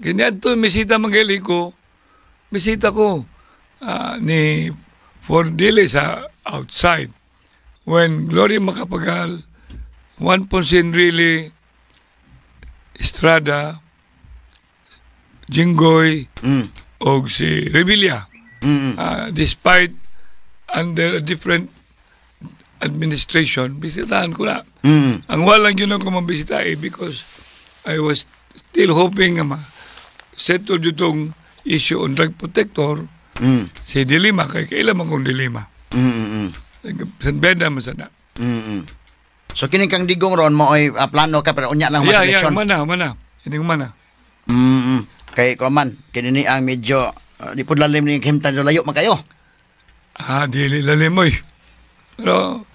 Ganyan to, bisita mangali ko. Bisita ko ni for dili sa outside. When Gloria Macapagal, Juan Ponce-Enrile, Estrada, Jinggoy, o si Revilla, despite under a different administration, bisitahan ko na. Ang walang yun ako mabisita because I was still hoping na settle itong issue on drug protector si Dilima, kay kailan man kong Dilima. San Beda masana. So kining kang Digong ron mo ay plano ka pero unya lang mas election. Mana. Hindi ko mana. Kay ko man kini ang medyo di pud lalim ni himtan layo man kayo. Dili lalim mo. Pero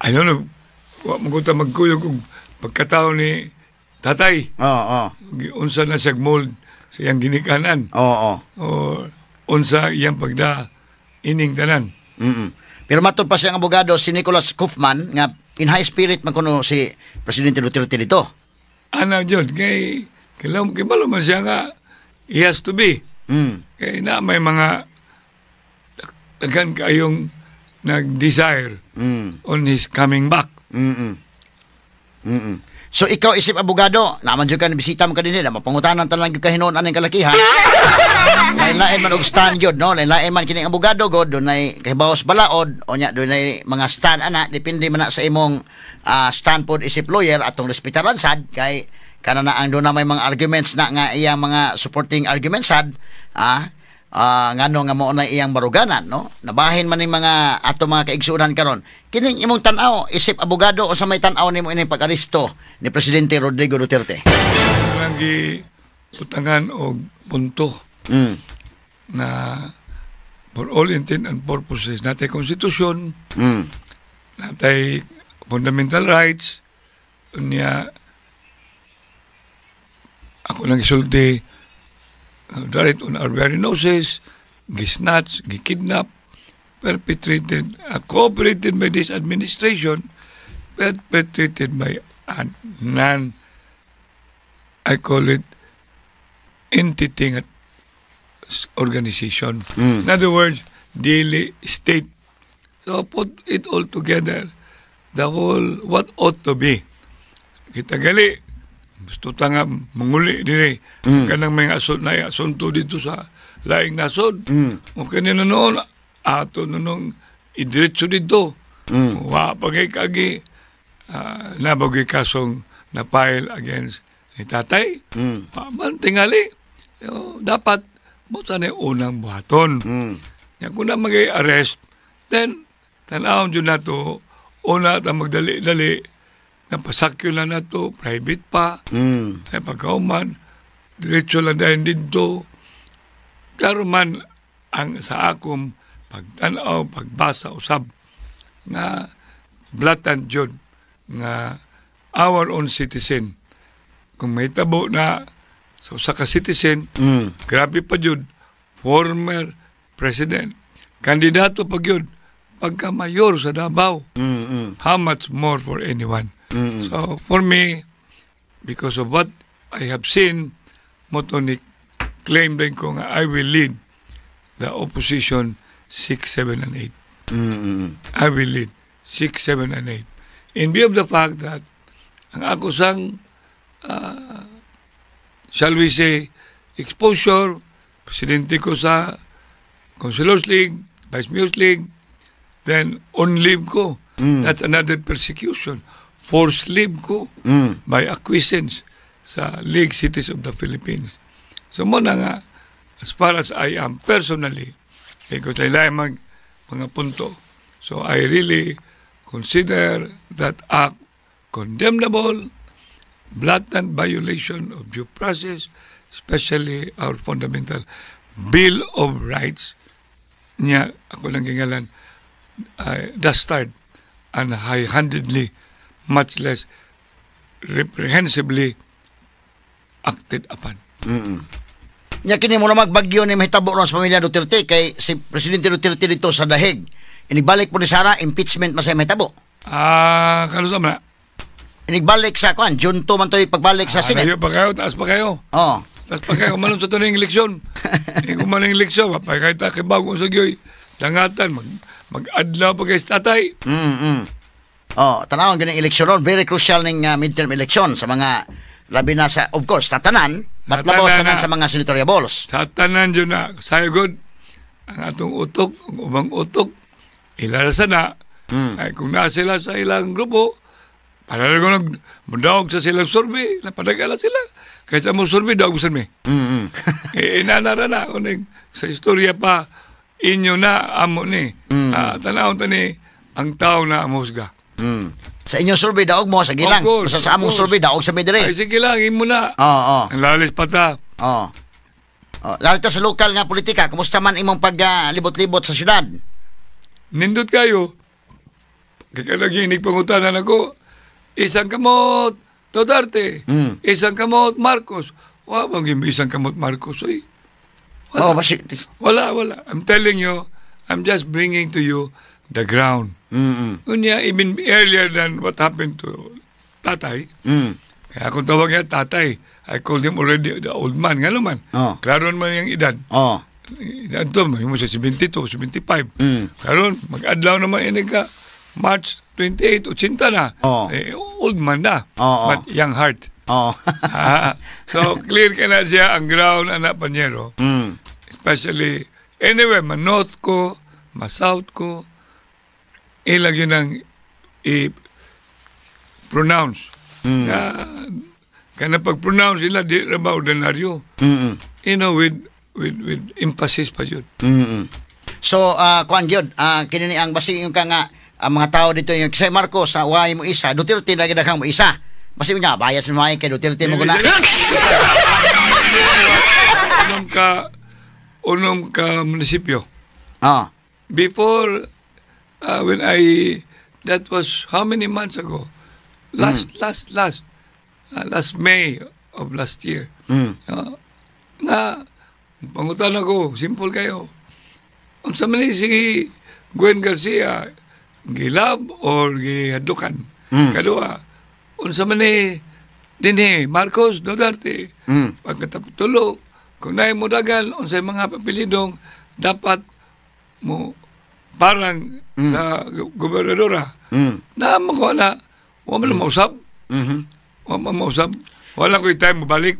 I don't know. Wa mo ta magkuyog kung pagkatao ni tatay. Oo. Unsa na siya mold sa iyang ginikanan. Oo. O unsa iyang pagda ining tanan. Pero matud pa siyang abogado si Nicholas Kaufman nga in high spirit man kuno si Presidente Duterte dito. Ana jud kay malo man siya nga he has to be. Kay na may mga daghan kayong nag-desire on his coming back. So ikaw isip abogado, naman jud ka bisita mo kanina, mapangutanan talang gyud kahinon aning kalakihan. Lain-lain man og stand jud, no? Lain-lain man kining abogado god dunay kahibawas balaod o nya dunay mga stand ana, depende man na sa imong stand pod isip lawyer atong respetaran sad kay kana na ang do na may mga arguments na nga iya mga supporting arguments sad, ngano nga mo na iyang baruganan, no? Nabahin man ning mga ato mga kaigsunan karon. Kining imong tan-aw isip abogado o sa may tan-aw nimo ining pag-aresto ni Presidente Rodrigo Duterte. Lagi utangan og punto na for all intent and purposes natay konstitusyon, natay fundamental rights, unya ako lang isulti right on our very noses, gisnatch, gikidnap, perpetrated, cooperated by this administration, perpetrated by a I call it, entity at organization. In other words, daily state. So put it all together, the whole, what ought to be. Kita gali, gusto tanga manguli dire kanang mga asunto dito sa laing nasod. O kanina noon ato nung idiretso dito. Wa pagay kagi nabagay kasong na file against ni tatay. Man tingali. Dapat mo sa unang buhaton. Yan kung na mag-arrest, then tanawon dyan na to, una ta magdali-dali na pasakyo lang na to, private pa, ay pagkauman, diretso lang dahil dito. Klaro man ang sa akong pagtanaw, pagbasa, usab, nga blatant yun, nga our own citizen. Kung may tabo na sa usa ka citizen, grabe pa yun, former president, kandidato pa yun, pagka-mayor sa Davao. How much more for anyone? So, for me, because of what I have seen, Motonik claim rin ko nga I will lead the opposition 6, 7, and 8. I will lead 6, 7, and 8. In view of the fact that ang ako sang, shall we say, exposure, presidente ko sa Councilors League, Vice Mayor's League, then on leave ko. That's another persecution. Forced leave ko by acquiescence sa League Cities of the Philippines. So muna nga, as far as I am personally, because I like mga punto. So I really consider that act condemnable, blatant violation of due process, especially our fundamental Bill of Rights. Niya, ako lang gingalan, dastard and high-handedly, much less reprehensibly acted upon. Nya kini mo na magbagyo ni mahitabo ron sa pamilya Duterte kay si Presidente Duterte dito sa dahig. Inibalik po ni Sara, impeachment masay mahitabo. Kanusa man na? Inigbalik sa kwan, Junto man to'y pagbalik sa Senate. Layo pa kayo, taas pa kayo. Taas pa kayo, kumanon sa ito ng eleksyon. Kumanon ng eleksyon, mapakay ta kay bagong sa gyoy. Dangatan, mag-adlaw pa kayo sa tatay. Tanawang ganang eleksyon ron, very crucial ng midterm election sa mga labi na sa, of course, tatanan, but labos tanan sa mga senatorial balls. Sa tanan dyan na, sayo good, ang atong utok, ang ubang utok, ilarasa na, ay kung na sila sa ilang grupo, para na kung nagmudawag sa silang survey, napadagala sila. Kaysa mo survey, dawag mo sa mi. Inanara na, sa istorya pa, inyo na, amo ni. Tanawang tani, ang tao na amusga. Sa inyong survey, daog mo, sa gilang. Sa among survey, daog sa midire. Ay, sige lang, imo na. Ang lalis pa ta. Lalito sa lokal nga politika, kumusta man imong paglibot-libot sa syudad? Nindot kayo. Kaya naginig pangutanan ako, isang kamot Duterte, isang kamot Marcos. Bang isang kamot Marcos, ay. Wala. I'm telling you, I'm just bringing to you the ground. Unya, even earlier than what happened to tatay, kaya akong tawag niya tatay, I called him already the old man, nga naman. Klaro naman yung edad. Edad to, may mo sa 72, 75. Karon mag-adlaw naman yun ka, March 28, 80 na. Old man na, but young heart. So, clear ka na siya ang ground, anak panyero. Especially, anyway, ma-north ko, ma-south ko, ilang yun ang i-pronounce. Kaya pag-pronounce sila, di ba ordinaryo. You know, with with emphasis pa yun. So, kuan gyud, kini ang basi yung ka nga ang mga tao dito yung kay Marcos sa way mo isa, Duterte lagi daghang mo isa. Basi niya bayas mo ay kay Duterte mo guna. Unom ka munisipyo. Ah. Before when that was how many months ago? Last May of last year. Nga pangutan ako, simple kayo. Unsa man ni si Gwen Garcia gilab or gihadukan. Kadua, unsa man ni dinhi Marcos Duterte. Pagkatapos kung naay mo dagan unsay mga apelidong dapat mo parang sa gobernadora. Na mo na wa man mausab. Wa man mausab. Wala ko time mo balik.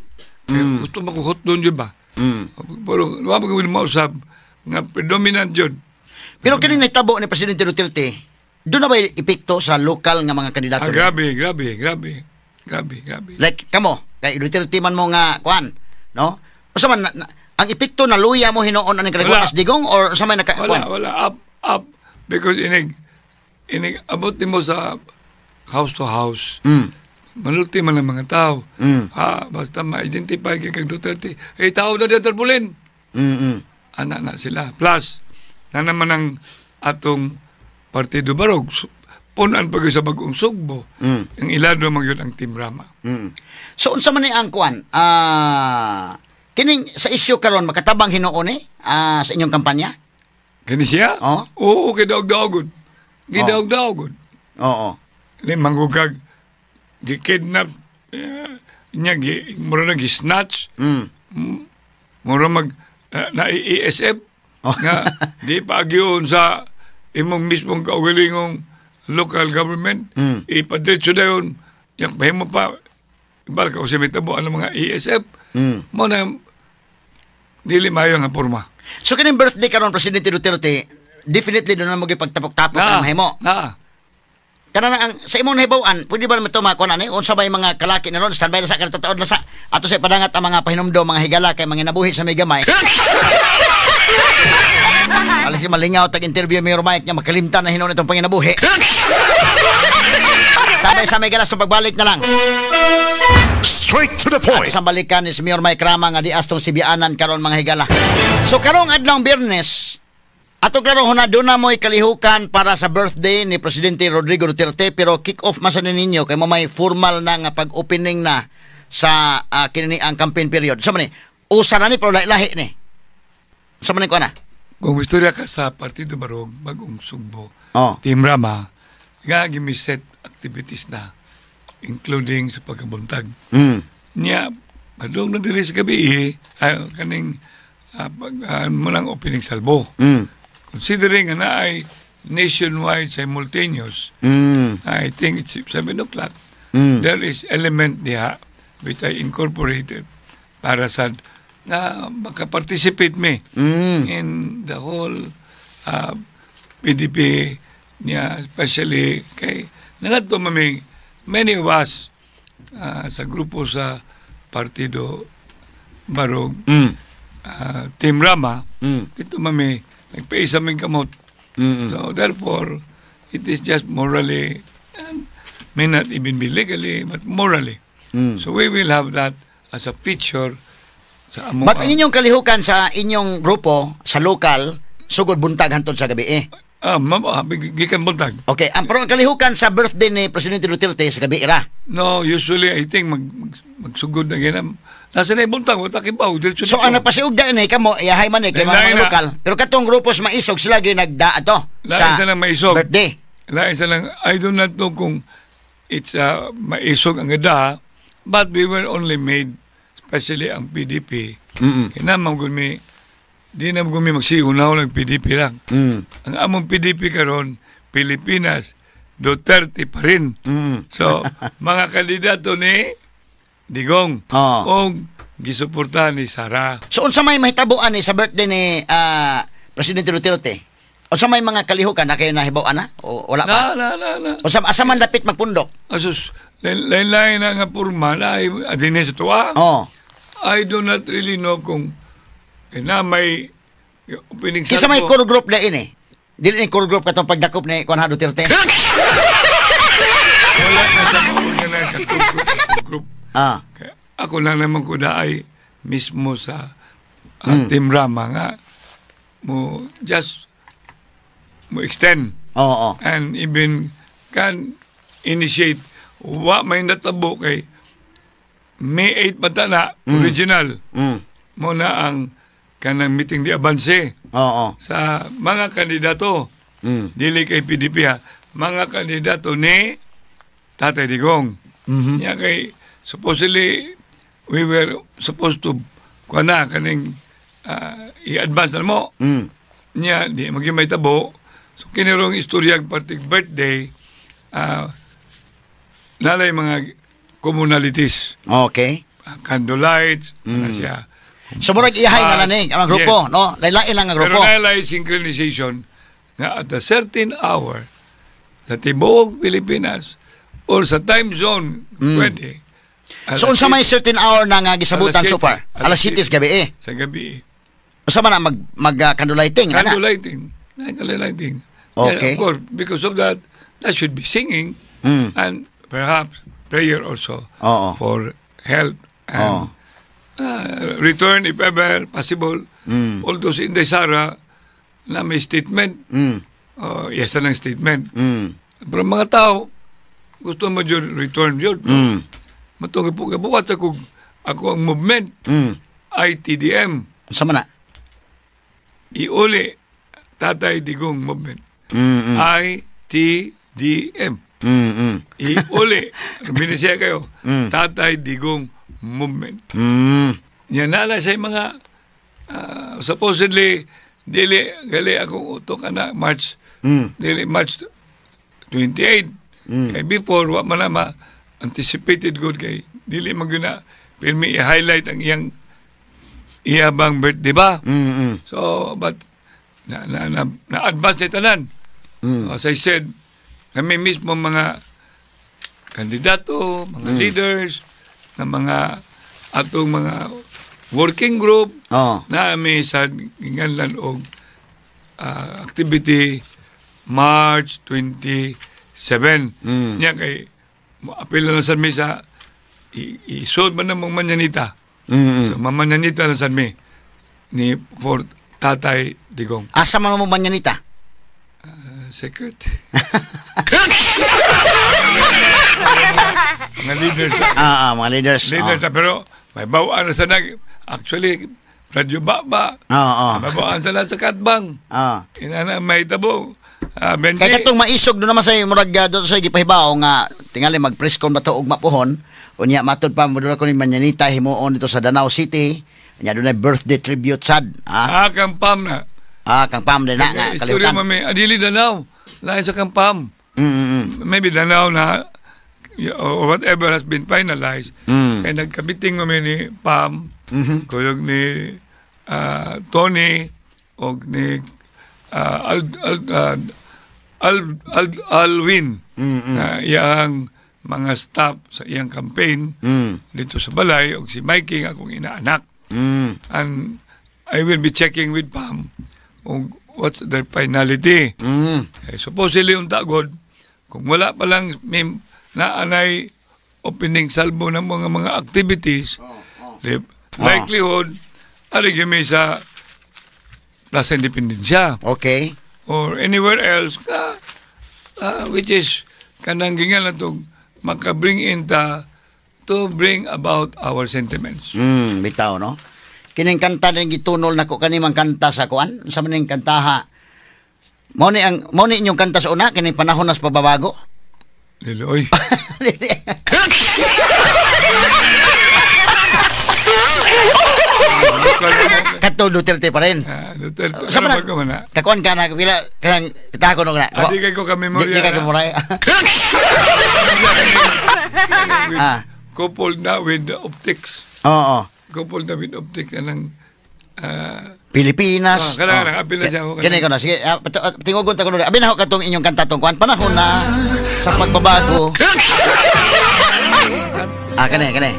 Gusto makuhot doon yun ba? Pero wala ko mausab nga predominant yun. Pero kini nahitabo ni Presidente Duterte, doon na ba epekto sa lokal nga mga kandidato? Grabe. Like kamo, kay Duterte man mo nga kuan, no? Usa man ang epekto na luya mo hinuon ani kaliguan as digong or usa may wala up because inig abot mo sa house to house. Manulti man ang mga tao. Basta ma-identify kay Duterte. Tao na diyan turbulent. Anak na sila. Plus, na naman ang atong Partido Barog. Punan pag sa bagong Sugbo. Ang ilado man yun ang Team Rama. So, unsa man ni ang kuan? Kining sa issue karon makatabang hinuon sa inyong kampanya? Kini siya? Oo, kidaog-daogod. Gidaog-daogod. Oo. Manggugag gikidnap niya mura na gisnatch mura mag na ESF nga di pa agyon sa imong mismong kaugalingong local government ipadretso na yun yung pahimo pa ibal ka kasi may tabo ang mga ESF mo na dili mayo nga porma. So kining birthday karon Presidente Duterte definitely doon na magipagtapok-tapok ang mahimo. Kanang ang sa imong nahibaw-an, pwede ba naman ito makuha na unsa ba yung mga kalaki na ron, standby na sa karatotaon na sa, ato sa padangat ang mga pahinumdo, mga higala, kay mga nabuhi sa may gamay. Alas yung malingaw, tag-interview Mayor Mike niya, makalimtan na hinuon itong panginabuhi. Standby sa may galas, so pagbalik na lang. Straight to the point. At sa balikan ni si Mayor Mike Rama nga di astong sibianan karon mga higala. So karong adlong Biyernes, ato klaro na doon na mo'y kalihukan para sa birthday ni Presidente Rodrigo Duterte pero kick-off masan ninyo kay mo may formal na nga pag-opening na sa kinini ang campaign period. Sa man ni, usa na ni pero lahi ni. Sa man ni ko na? Kung istorya ka sa Partido Barog, Bagong Sugbo, Team Rama, nga gimiset activities na including sa pagkabuntag. Niya, padung na diri sa gabi, kaning munang opening salbo. Considering na ay nationwide simultaneous, I think it's 7 o'clock. There is element diha which I incorporated para sa na makaparticipate me in the whole PDP niya, especially kay nangadto many of us sa grupo sa Partido Barog, Team Rama, ito nagpaisa may kamot. So therefore, it is just morally, may not even be legally, but morally. So we will have that as a feature sa among... But ang inyong kalihukan sa inyong grupo, sa lokal, sugod buntag hantod sa gabi gikan buntag. Okay, ang parang kalihukan sa birthday ni Presidente Duterte sa gabi ira? No, usually I think magsugod na ganam. Nasa na buntag, wata kibaw. So ang napasiug da ni kamo, iyahay man kay mga lokal. Pero katong grupo sa maisog sila gyud nagda ato sa birthday. Lain sa lang, I do not know kung it's maisog ang gada, but we were only made, especially ang PDP. Kaya naman di na gumi magsiunaw ng PDP lang. Ang among PDP karon Pilipinas, Duterte pa rin. So, mga kandidato ni Digong o gisuportahan ni Sara. So, unsa may mahitabuan sa birthday ni Presidente Duterte? Unsa may mga kalihukan na kayo nahibawan na? O wala pa? Na. Asa man dapit magpundok? Asus, lain-lain na nga purma na adine sa tuwa. I do not really know kung na may opening Kisa may salvo. core group na ini. Dili ni core group katong pagdakop ni Juan Duterte. Wala na sa mauna na group. Kaya ako na naman ko daay mismo sa Team Rama nga mo extend Oo. and even can initiate wa may natabo kay May 8 patana original mo na ang kanang meeting di abanse Oo. sa mga kandidato dili kay PDP ha, mga kandidato ni Tatay Digong. Nya kay supposedly we were supposed to kana kaning i-advance na mo. Nya di maging may tabo. So kinirong istorya parting birthday nalay mga communalities. Okay. Candlelights, ano siya. So murag iyahay na lang ang grupo, Yes. no? Lain-lain lang ang Pero grupo. nalay synchronization na at a certain hour sa tibuok Pilipinas or sa time zone pwede. So unsa may certain hour na nga gisabutan Alas so far? 7. Alas 7 gabi Sa gabi. Unsa man na candlelighting ana? Candlelighting. Candlelighting. Okay. Yeah, of course, because of that should be singing and perhaps prayer also Oo. for health and return if ever possible. Although si Inday Sara na may statement, yes na ng statement. Pero mga tao, gusto mo yun return yun. Matungkol po kabukat ako ang movement, ITDM, Unsa man na? Iuli Tatay Digong movement. ITDM. Iuli. Binisya kayo. Tatay Digong movement. Yan nala sa mga supposedly dili gali akong utok na March dili March 28. Kay before wa man na anticipated good kay dili maguna pirmi i-highlight ang iyang iyabang birthday ba? So but na advance na tanan. As I said, kami mismo mga kandidato, mga leaders, na mga atong mga working group na may sa ginganlan og activity March 27. Nya kay apel na sa mi sa isod man namang manyanita. So, mamanyanita na sa mi ni for Tatay Digong. Asa man mo manyanita? Secret. Mga leaders. Mga leaders. Leaders, pero may bawaan na sa actually, radyo ba? May bawaan sa sa katbang. Inana may tabo. Benji. Kaya katong maisog doon naman sa murag doon sa gipahibaw nga tingali mag-press con ba to og mapuhon. Unya matud pa mo doon ko ni manyanita himuon dito sa Danau City. Unya doon ay birthday tribute sad. Kang Pam na. Kang Pam din na nga Istorya kalimutan. mami, adili Danau. Lain sa Kang Pam. Maybe Danau na or whatever has been finalized. Kaya nagkabiting mami ni Pam, kuyog ni Tony, o ni Alwin, iyang mga staff sa iyang campaign dito sa balay, o si Mikey, akong inaanak. And I will be checking with Pam on what's their finality. Supposedly, untagod, kung wala pa lang naanay opening salvo ng mga activities, likelihood, aligami sa Plaza Independencia. Okay. Or anywhere else, which is kanang gingan na itong makabring in to bring about our sentiments. Bitaw, no? Kining kanta din gitunol nako kanimang kanta sa kuan. Sa maning kantaha. Mo ni inyong kanta sa una kining panahon nas pababago. Liloy. Kato Duterte pa rin. Duterte. Sa Ano man ba ka man? kakuan ka na pila kanang kitako no na. Adi kay ko ka memorya. Di ka memory. Coupled na with the optics. Oo. Coupled na with optics. Anang Pilipinas. Kailangan apil na siya. Kani ko na. Sige, tingugon ta ko na. Abi na ako katong inyong kanta tong kuan. Panahon na sa pagbabago. Kani.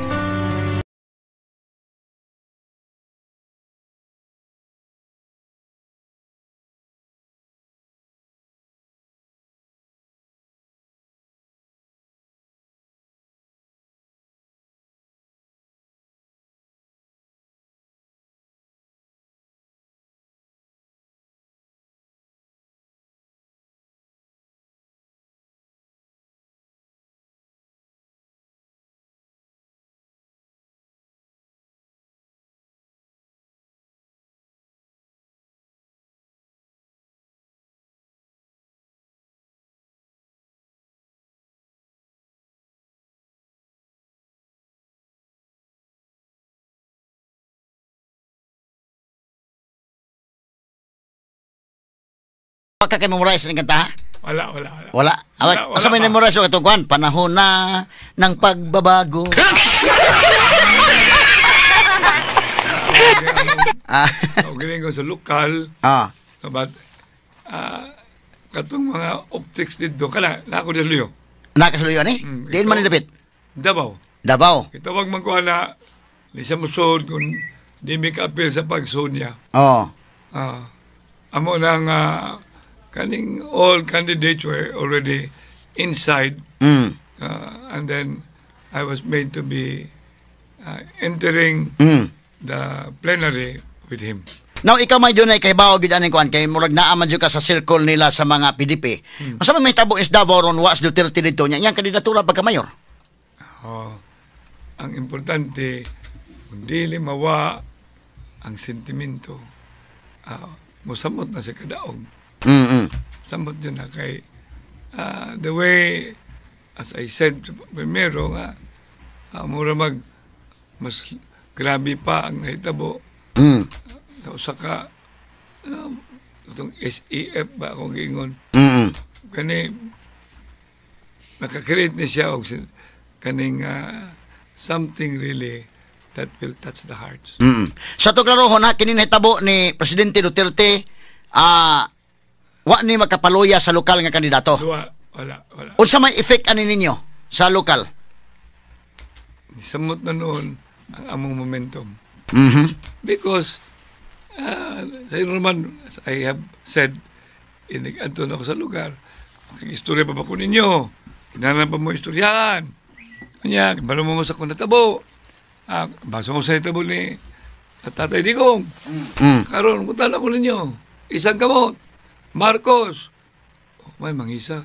Pagka kay memorize ng kanta, ha? Wala. Wala. Asa may pa. memorize yung katong panahon na ng pagbabago. Galing ko sa lokal. But, katong mga optics dito, kala, na ako dito. Nakasuluyo ni? Diin man nilapit? Davao. Davao. Wag man ko na, di siya musod kung di may ka-appeal sa pag-sod niya. Amo nang kaning all candidates were already inside. And then I was made to be entering the plenary with him. Now, ikaw may doon ay kay Bao gid aning kuan kay murag naa man jud ka sa circle nila sa mga PDP. Unsa may tabo is Davao ron was Duterte dito nya iyang kandidatura pagka mayor. Ang importante kung dili mawa ang sentimento. Musamot na sa kadaog. Samot yun na kay the way as I said primero nga mura mas grabe pa ang nahitabo. Sa ka itong SEF ba akong giingon. Kani nakakreate na siya og kaning something really that will touch the hearts. Sa to klaro na kini nahitabo ni Presidente Duterte wa ni makapaluya sa lokal nga kandidato. Wala. Unsa may effect ani ninyo sa lokal? Samot na noon ang among momentum. Because sa Roman, as I have said, anto na ako sa lugar, istorya pa ba ko ninyo? Kinalan pa mo istoryahan. Kanya, balo mo sa kunatabo. Basa mo sa itabo ni Tatay Digong. Karon, kuntan ako ninyo. Isang kamot. Marcos. May mangisa.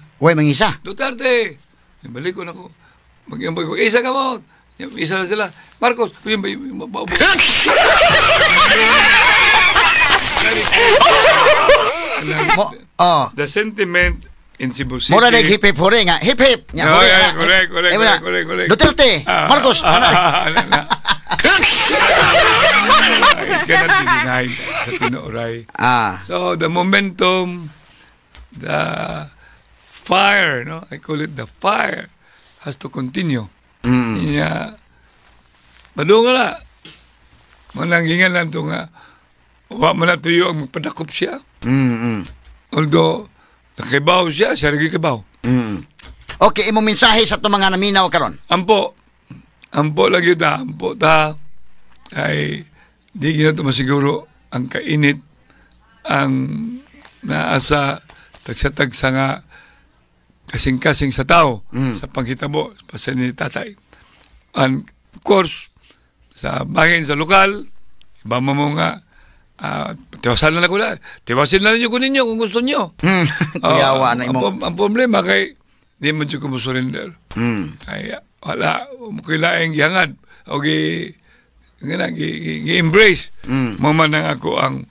Duterte. Balik ko na ko. Mag-iambay ko. Isang kamot. Isa na sila. Marcos. The sentiment in Cebu City. Mura nag hip-hip hore nga. Hip-hip. Correct. Duterte. Marcos. It cannot be denied sa tinuoray. So, the momentum, the fire, I call it the fire, has to continue. Madunga na. Mananggingan lang ito nga, wa man na tuyo ang magpadakop siya. Although, nakibaw siya rin kibaw. Okay, imong mensahe sa itong mga naminaw karon. Ampo lagi ta. Ampo ta. Ay, di gina ito masiguro ang kainit, ang naasa tagsa-tagsa nga kasing-kasing sa tao sa panghitabo sa ni tatay. And of course, sa bahin sa lokal, iba mo nga tiwasan na lang ko na. Tiwasin na lang ko ninyo kung gusto nyo. Kuyawa na imo. Ang problema kay di mo dyan ko mo surrender. Kaya wala, kailaing gihangad o gi-embrace. Maman ang ako ang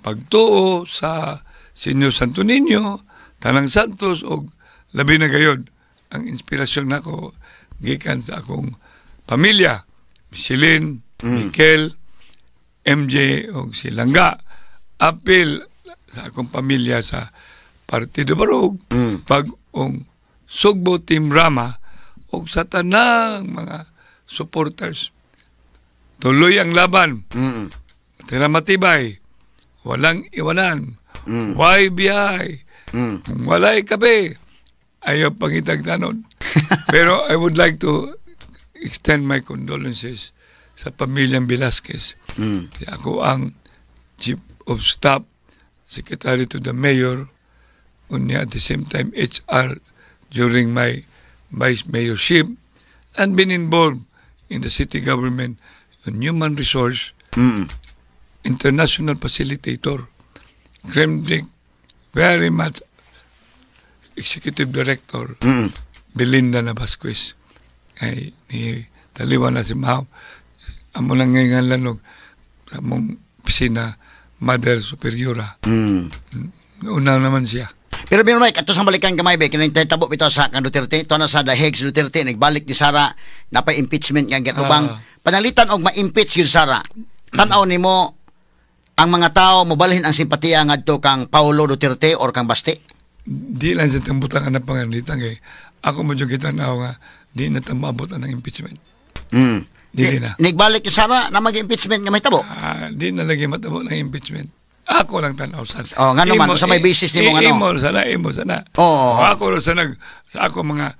pagtuo sa Senyor Santo Niño, Tanang Santos, o labi na gayod ang inspirasyon nako gikan sa akong pamilya, Michelin, Mikel, MJ o si Langga, apil sa akong pamilya sa Partido Barog, pag-ong Sugbo Team Rama o sa tanang mga supporters. Tuloy ang laban. Tira matibay. Walang iwanan. YBI. Kung walay kape, ayaw pangitagtanon. Pero I would like to extend my condolences sa pamilyang Velasquez. Ako ang Chief of Staff, Secretary to the Mayor, unya at the same time HR during my vice mayorship, and been involved in the city government on human resource, international facilitator, Kremdrick, very much executive director, Belinda Navasquez. Ay, ni taliwan na si Mao. Amo lang ngayon lanog sa mong pisina, Mother Superiora. Una naman siya. Pero Mike, ato sa balikan kamay be kinang tabo bitaw sa kan Duterte, to na sa Dahegs Duterte nagbalik ni Sara napay impeachment nga gatubang panalitan og ma-impeach gyud Sara. Tan-aw nimo ang mga tao mobalhin ang simpatiya ngadto kang Paulo Duterte or kang Baste? Di lang sa tambutang ang panganitan kay ako mo yung kita na nga di na tamabot ang impeachment. Dili na. Nigbalik yung Sara na mag-impeachment nga may tabo. Di na lagi matabo ng impeachment. Ako lang tanaw sa. Nga naman, sa may basis ni mo Imo sana. Ako sa ako mga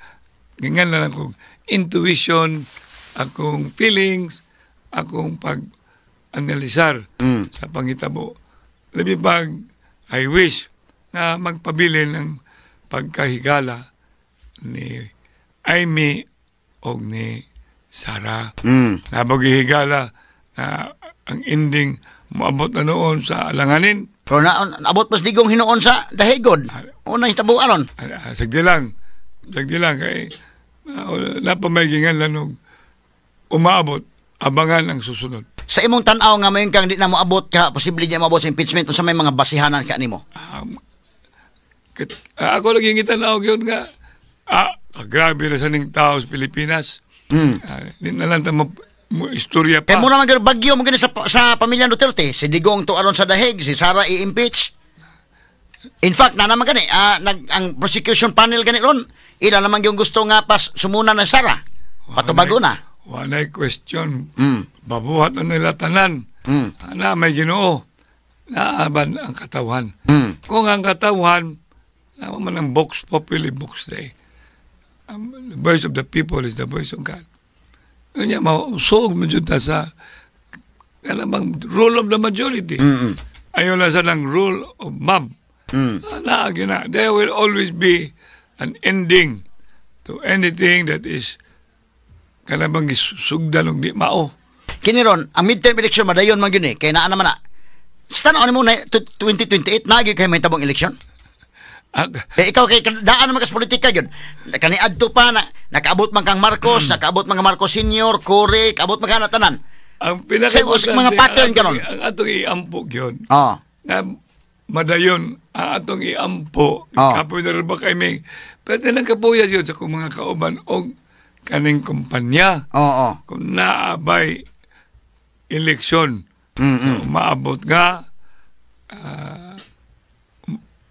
ganyan lang ako intuition, akong feelings, akong pag-analisar sa pangitabo. Labi pag I wish na magpabilin ng pagkahigala ni Amy o ni Sara. Nabagihigala na ang ending moabot na noon sa alanganin. Pero naabot mas digong hinoon sa dahigod. Unang hitabo aron. Sagdi lang kay napamagingan lang og umaabot, abangan ang susunod. Sa imong tan-aw nga mayon kang di na moabot ka, posible niya moabot sa impeachment unsa may mga basihanan ka nimo? Ako lagi ngitanaw gyud nga grabe na sa ning tao sa Pilipinas. Di na lang mo istorya pa. Kaya mo naman bagyo mo gani sa pamilya Duterte, si Digong to aron sa dahig, si Sara i-impeach. In fact, na naman gani, ang prosecution panel gani ron, ila naman yung gusto nga pas sumuna na Sara. Patubago na. Wanay question. Babuhat na nila tanan. Na may Ginoo. Naaban ang katawan. Kung ang katawan, naman ang Vox Populi, Vox Dei. The voice of the people is the voice of God. Kanya mausog mo dyan sa kalamang rule of the majority. Ayaw lang sa ng rule of mob. There will always be an ending to anything that is kalamang sugdan og di mao. Kiniron, ang midterm election madayon man gyud kay naa naman na. Sa tanong mo na 2028 nagi kay may tabong election? Ikaw kay daan naman kas politika yun. Kaniadto pa na nakaabot man kang Marcos, nakaabot man kang Marcos Senior, Cory, kaabot man ka tanan. Ang pinaka-importante mga pattern karon. Ang atong iampo yun. Nga madayon ang atong iampo. Kapoy na rin ba kay may pwede nang kapuya yun sa kung mga kauban o kaning kumpanya. Kung naabay eleksyon, maabot nga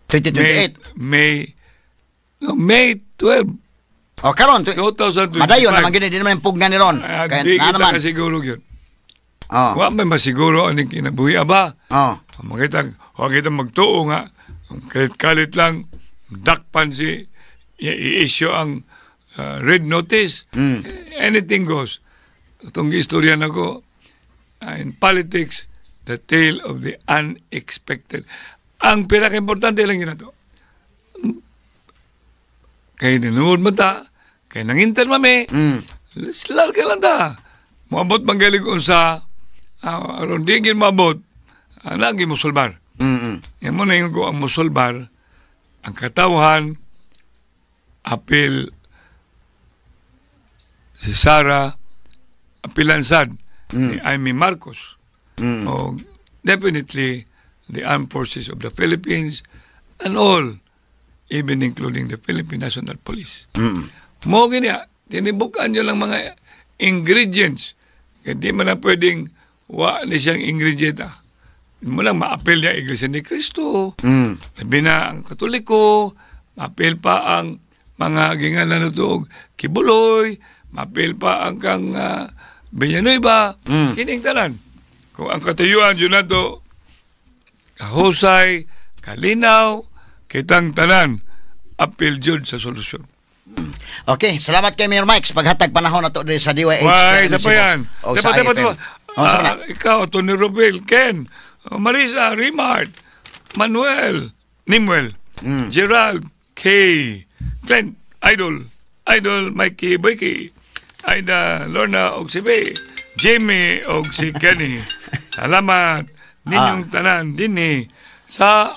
2028. May 12. Karon 2025. Madayon naman gini di naman pugna ni ron. Di kita naman kasiguro yun. Wa may masiguro aning kinabuhi ba? Huwag kita magtuo nga. Kalit-kalit lang dakpan si i-issue ang red notice. Anything goes. Itong istorya na ko, in politics, the tale of the unexpected. Ang pinaka-importante lang yun na to. Kaya ninuod mo ta, kaya nangintan mami, larga lang ta. Maabot bang galing sa, aron di ngin maabot, lagi musulbar. Yan mo na yung ko ang musulbar, ang katawan, apil, si Sara, apilansad, ni Amy Marcos. O, definitely, the armed forces of the Philippines, and all, even including the Philippine National Police. Mo ganyan, tinibukan nyo lang mga ingredients. Kaya di man na pwedeng wa na siyang ingredient. Mo lang ma-apel niya Iglesia ni Cristo. Sabi na ang Katoliko, ma-apel pa ang mga gingalan na ito, Kibuloy, ma-apel pa ang kang Villanueva, kining tanan. Kung ang katayuan yun na ito, kahusay, kalinaw, kitang tanan, apil jud sa solusyon. Okay, salamat kay Mayor Mike sa paghatag panahon na to sa DYH. Why, isa pa yan. Diba. Ikaw, Tony Robel, Ken, Marisa, Rimart, Manuel, Nimwell, Gerald, Kay, Clint, Idol, Mikey, Boyki, Aida, Lorna, og si Bay, Jamie, og si Kenny. Salamat ninyong tanan dinhi sa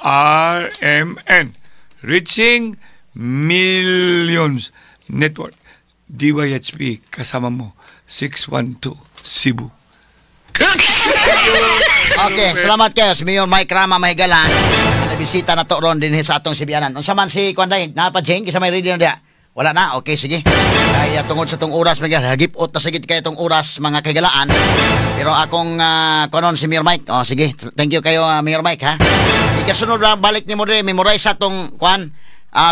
RMN Reaching Millions Network. DYHP kasama mo 612 Cebu. Okay, salamat kayo si Mayor Mike Rama Mahigala. Bisita na to ron din sa atong Sibianan. Unsa man si Kwanday, napa Jeng sa may radio dia. Wala na, okay, sige. Kaya tungod sa tong oras, hagipot na sigit kayo tong oras, mga kagalaan. Pero akong, kanon si Mayor Mike. O, sige, thank you kayo, Mayor Mike, ha. Ikasunod na balik ni mo rin, memorize sa tong,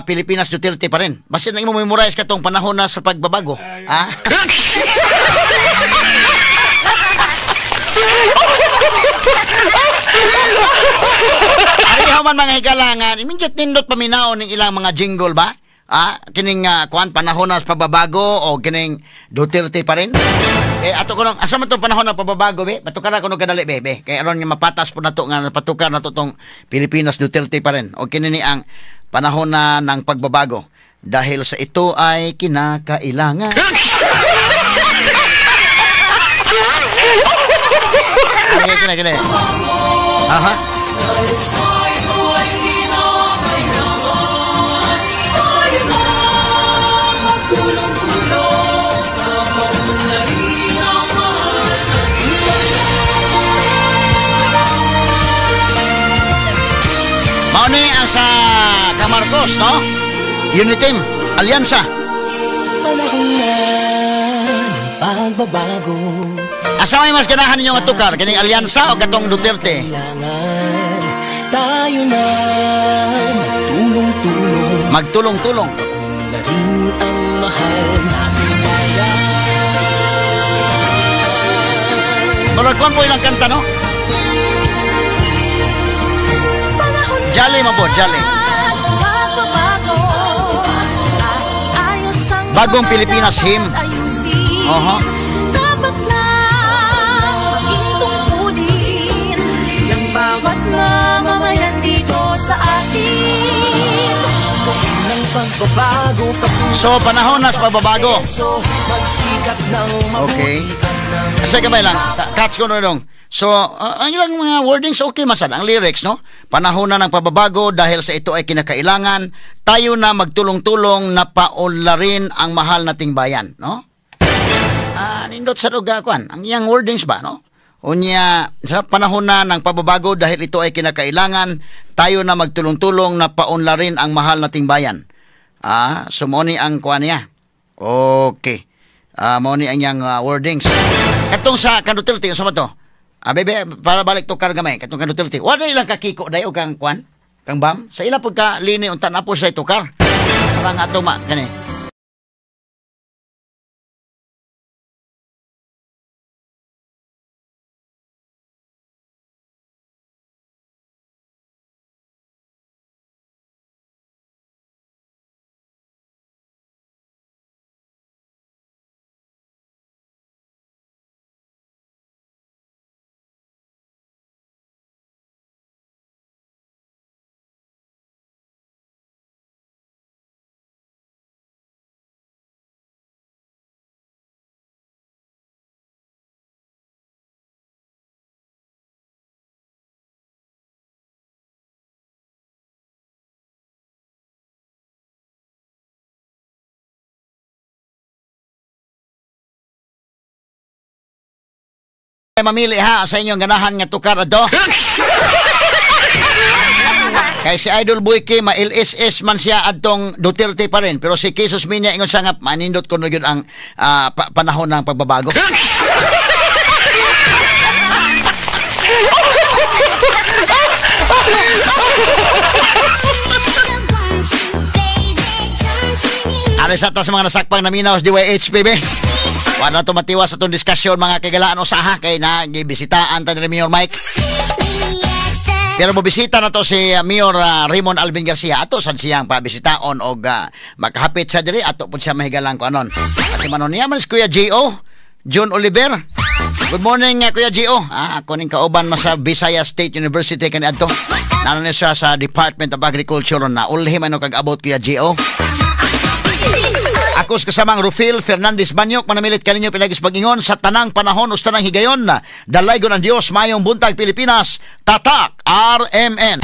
Pilipinas Duterte pa rin. Basta na mo memorize ka tong panahon na sa pagbabago. Ha? Ariho man mga higalangan, iminjot nindot paminaw ng ilang mga jingle ba? Kining panahon na pababago o kining Duterte pa rin. Ato ko nung asa man tong panahon na pababago be? Patukar na kuno kadali be. Kay aron nga mapatas po nato nga patukar nato tong Pilipinas Duterte pa rin. O kini ang panahon na ng pagbabago dahil sa ito ay kinakailangan. Kini. Aha. Mauni sa Kamarcos, no? Unitim, Alyansa. Pagbabago. Asa may mas ganahan ninyong atukar? Kining Alyansa o katong Duterte? Tayo na magtulong-tulong. Magtulong-tulong. Na rin ang mahal natin bayan. Malagkuhan po ilang kanta, no? Jolly mo po, Jolly. Bagong Pilipinas hymn. Dapat na maging tungkulin ng bawat mamamayan dito sa atin. Ng pagbabago. So, panahon na sa pagbabago. Magsikat ng okay. Kasi kamay lang, catch ko na dong. So, ang ilang mga wordings, okay masad. Ang lyrics, no? Panahon na ng pababago dahil sa ito ay kinakailangan. Tayo na magtulong-tulong na paunlarin ang mahal nating bayan, no? Nindot sa lugar, ang iyang wordings ba, no? Unya, sa panahon na ng pababago dahil ito ay kinakailangan, tayo na magtulong-tulong na paunlarin ang mahal nating bayan. Sumoni ang kuan niya. Okay. Moni ang iyang wordings. Katong sa Duterte, sa to? Bebe, para balik to kargamay, katong Duterte. Wala ilang kakiko dayo kang kuan, kang bam. Sa ila pagka lini unta na po sa itukar. Para nga ato kani. Mamili ha sa inyong ganahan nga tukar ato. Kay si Idol Boyke ma-LSS man siya adtong Duterte pa rin, pero si Jesus Minya ingon siya nga manindot kuno gyud ang panahon ng pagbabago. Alis atas mga nasakpang naminaw sa DYHPB. Wala to matiwas sa itong diskusyon mga kagalaan usaha kay nagibisitaan tayo ni Mayor Mike. Pero mabisita na to si Mayor Raymond Alvin Garcia. Ato sad siyang pabisitaon o makahapit sa diri. Ato po siya mahigalang ko anon. At si manon niya man si Kuya J.O. John Oliver. Good morning Kuya J.O. Ako ning kauban sa Visayas State University kani adto. Nanon siya sa Department of Agriculture na ulhi man kag abot Kuya J.O. Ako kasamang Rufil Fernandez Banyok, manamilit kaninyo pinagis pag-ingon sa tanang panahon o tanang higayon na dalaygon ang Diyos mayong buntag Pilipinas. Tatak RMN.